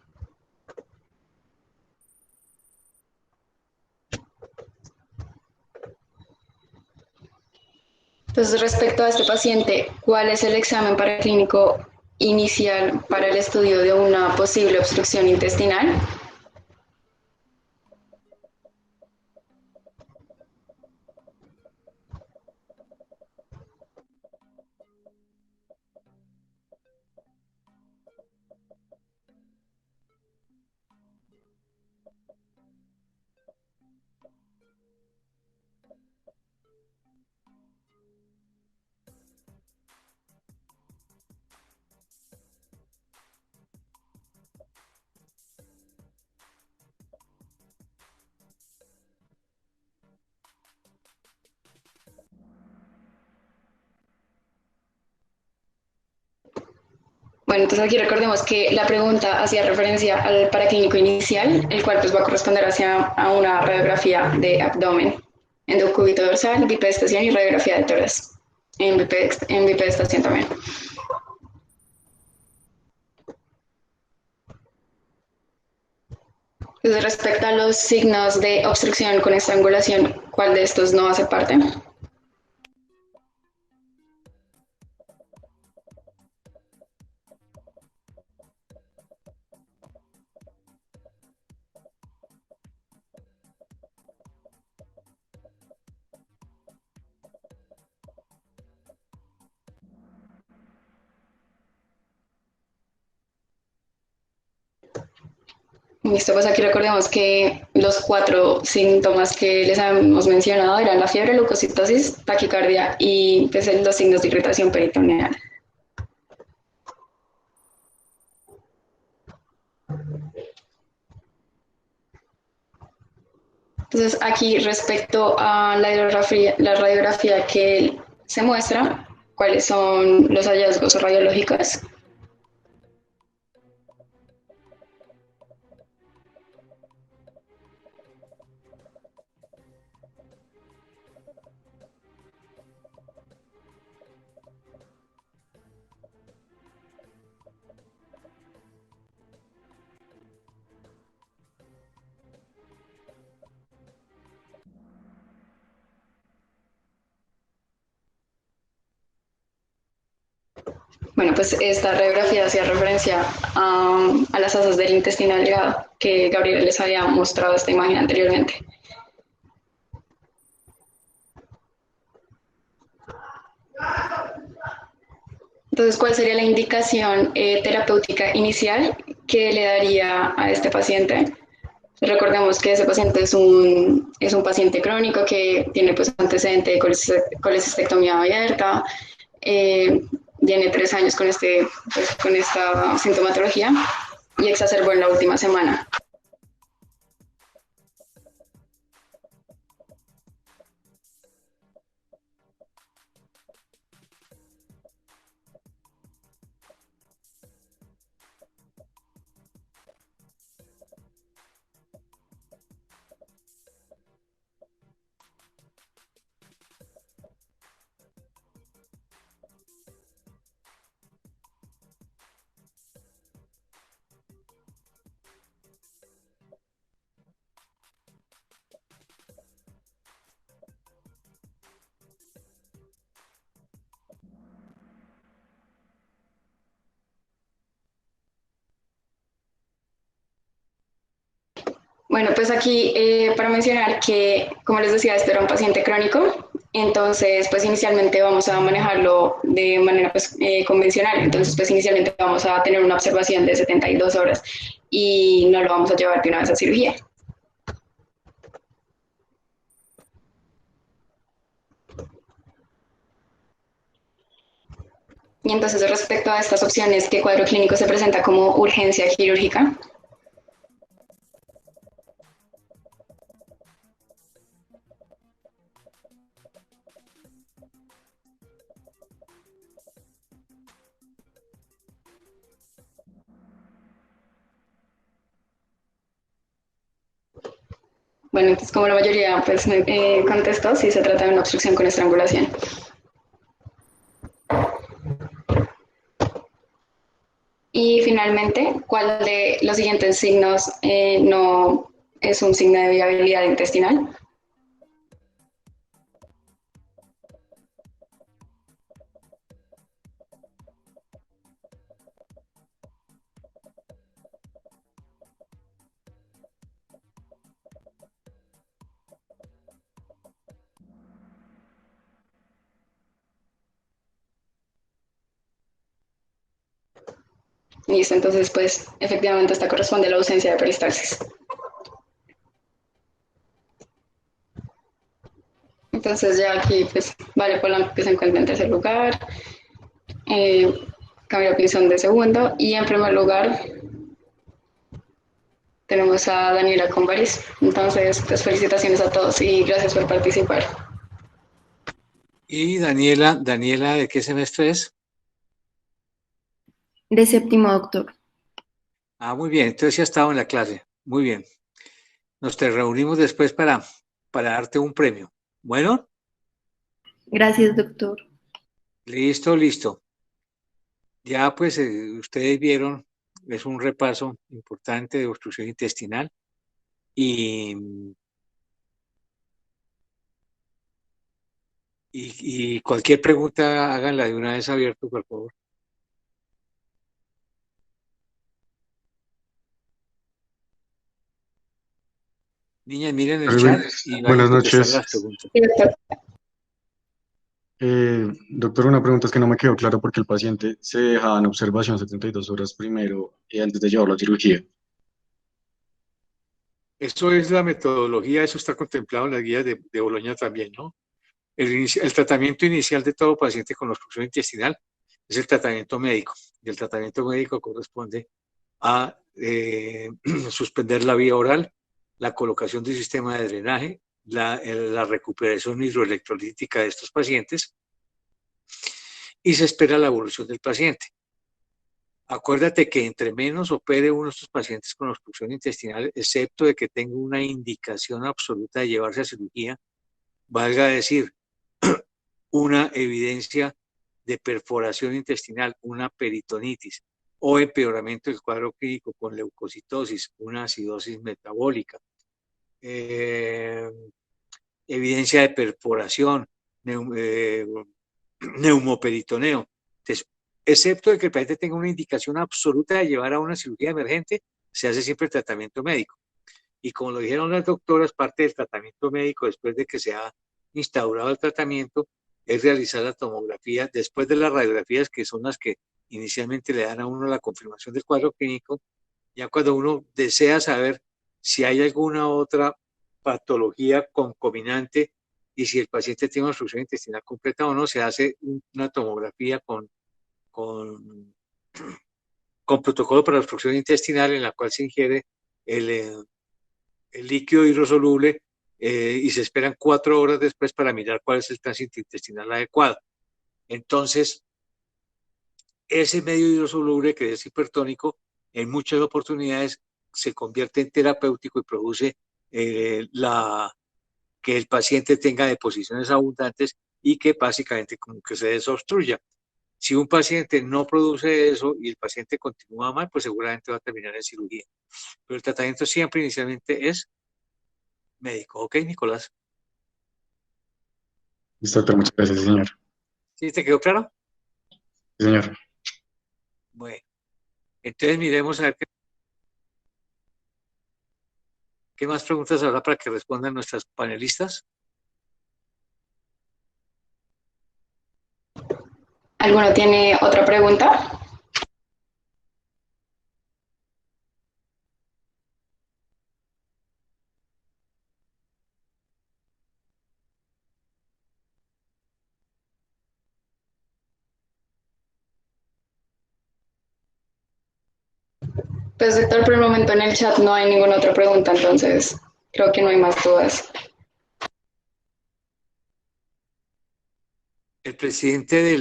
Entonces, respecto a este paciente, ¿cuál es el examen paraclínico inicial para el estudio de una posible obstrucción intestinal? Bueno, entonces aquí recordemos que la pregunta hacía referencia al paraclínico inicial, el cual pues va a corresponder a una radiografía de abdomen, endocúbito dorsal, bipedestación y radiografía de tórax, en bipedestación también. Entonces Entonces, respecto a los signos de obstrucción con estrangulación, ¿cuál de estos no hace parte? Listo, pues aquí recordemos que los 4 síntomas que les habíamos mencionado eran la fiebre, leucocitosis, taquicardia y pues, los signos de irritación peritoneal. Entonces, aquí respecto a la radiografía que se muestra, ¿cuáles son los hallazgos radiológicos? Bueno, pues esta radiografía hacía referencia a las asas del intestino delgado que Gabriela les había mostrado esta imagen anteriormente. Entonces, ¿cuál sería la indicación terapéutica inicial que le daría a este paciente? Recordemos que ese paciente es un paciente crónico que tiene pues antecedente de colecistectomía abierta, tiene 3 años con, con esta sintomatología y exacerbó en la última semana. Bueno, pues aquí para mencionar que, como les decía, este era un paciente crónico, entonces pues inicialmente vamos a manejarlo de manera pues, convencional, entonces pues inicialmente vamos a tener una observación de 72 horas y no lo vamos a llevar de una vez a cirugía. Y entonces respecto a estas opciones, ¿qué cuadro clínico se presenta como urgencia quirúrgica? Bueno, entonces como la mayoría pues, contestó, sí se trata de una obstrucción con estrangulación. Y finalmente, ¿cuál de los siguientes signos no es un signo de viabilidad intestinal? Listo, entonces pues efectivamente esta corresponde a la ausencia de peristalsis. Entonces ya aquí pues Vale Polanco que se encuentra en tercer lugar, Camila Pinzón de segundo y en primer lugar tenemos a Daniela Convaris. Entonces pues felicitaciones a todos y gracias por participar. Y Daniela, ¿de qué semestre es? De séptimo, doctor. Ah, muy bien, entonces ya estaba en la clase. Muy bien. Nos te reunimos después para darte un premio. Bueno, Gracias, doctor. listo. Ya pues ustedes vieron, es un repaso importante de obstrucción intestinal. y, y cualquier pregunta háganla de una vez abierto, por favor. Niñas, miren el chat y vayan Buenas contestando noches. las preguntas. Sí, doctor. Doctor, una pregunta es que no me quedó claro porque el paciente se dejaba en observación 72 horas primero y antes de llevarlo a cirugía. Eso es la metodología, eso está contemplado en las guías de Boloña también, ¿no? El tratamiento inicial de todo paciente con obstrucción intestinal es el tratamiento médico. Y el tratamiento médico corresponde a suspender la vía oral, la colocación de un sistema de drenaje, la recuperación hidroelectrolítica de estos pacientes y se espera la evolución del paciente. Acuérdate que entre menos opere uno de estos pacientes con obstrucción intestinal, excepto de que tenga una indicación absoluta de llevarse a cirugía, valga decir, una evidencia de perforación intestinal, una peritonitis o empeoramiento del cuadro clínico con leucocitosis, una acidosis metabólica, evidencia de perforación, neumoperitoneo. Entonces, excepto de que el paciente tenga una indicación absoluta de llevar a una cirugía emergente, se hace siempre el tratamiento médico. Y como lo dijeron las doctoras, parte del tratamiento médico, después de que se ha instaurado el tratamiento, es realizar la tomografía después de las radiografías, que son las que inicialmente le dan a uno la confirmación del cuadro clínico. Ya cuando uno desea saber si hay alguna otra patología concomitante y si el paciente tiene una obstrucción intestinal completa o no, se hace una tomografía con protocolo para la obstrucción intestinal en la cual se ingiere el líquido hidrosoluble y se esperan 4 horas después para mirar cuál es el tránsito intestinal adecuado. Entonces, ese medio hidrosoluble que es hipertónico, en muchas oportunidades se convierte en terapéutico y produce que el paciente tenga deposiciones abundantes y que básicamente como que se desobstruya. Si un paciente no produce eso y el paciente continúa mal, pues seguramente va a terminar en cirugía. Pero el tratamiento siempre inicialmente es médico. ¿Ok, Nicolás? Listo, doctor, muchas gracias, sí, señor. ¿Sí te quedó claro? Sí, señor. Bueno, entonces miremos a ver qué más preguntas habrá para que respondan nuestras panelistas. ¿Alguno tiene otra pregunta? Pues doctor, por el momento en el chat no hay ninguna otra pregunta, entonces creo que no hay más dudas. El presidente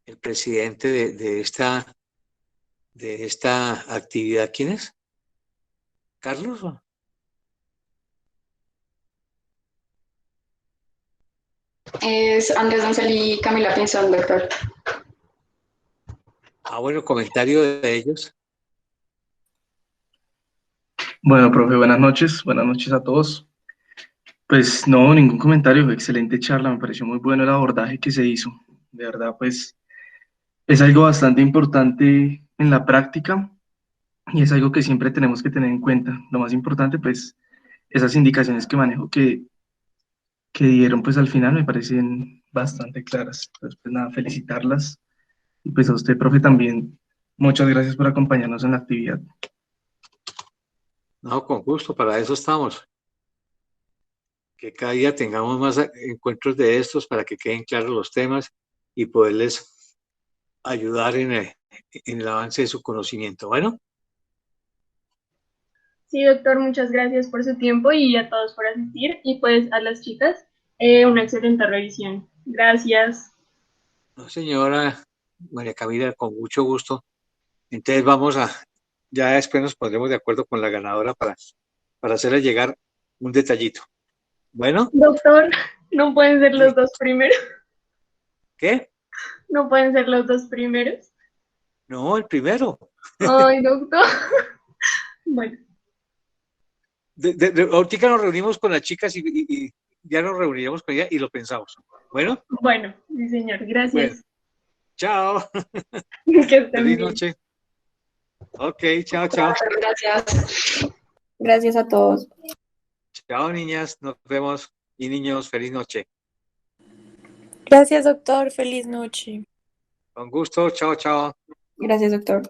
el presidente de esta actividad, ¿quién es? ¿Carlos? Es Andrés Doncel y Camila Pinzón, doctor. Ah, bueno, comentario de ellos. Bueno, profe, buenas noches a todos. Pues no, ningún comentario, excelente charla, me pareció muy bueno el abordaje que se hizo. De verdad, pues es algo bastante importante en la práctica y es algo que siempre tenemos que tener en cuenta. Lo más importante, pues, esas indicaciones que manejo que dieron, pues al final me parecen bastante claras. Entonces, pues nada, felicitarlas y pues a usted, profe, también, muchas gracias por acompañarnos en la actividad. No, con gusto, para eso estamos. Que cada día tengamos más encuentros de estos para que queden claros los temas y poderles ayudar en el avance de su conocimiento. Bueno, Sí, doctor, muchas gracias por su tiempo y a todos por asistir. Y pues a las chicas, una excelente revisión. Gracias. no, señora María Camila, con mucho gusto. Entonces ya después nos pondremos de acuerdo con la ganadora para hacerle llegar un detallito. Bueno, Doctor, no pueden ser los dos primeros. ¿qué? No pueden ser los dos primeros. No, el primero. Ay, doctor. Bueno. ahorita nos reunimos con las chicas y ya nos reuniremos con ella y lo pensamos. Bueno. Bueno, sí, señor. Gracias. Bueno, chao. Que estén Feliz bien. noche. Ok, chao, chao. Gracias. Gracias a todos. Chao, niñas. Nos vemos. Y niños, feliz noche. Gracias, doctor. Feliz noche. Con gusto. Chao, chao. Gracias, doctor.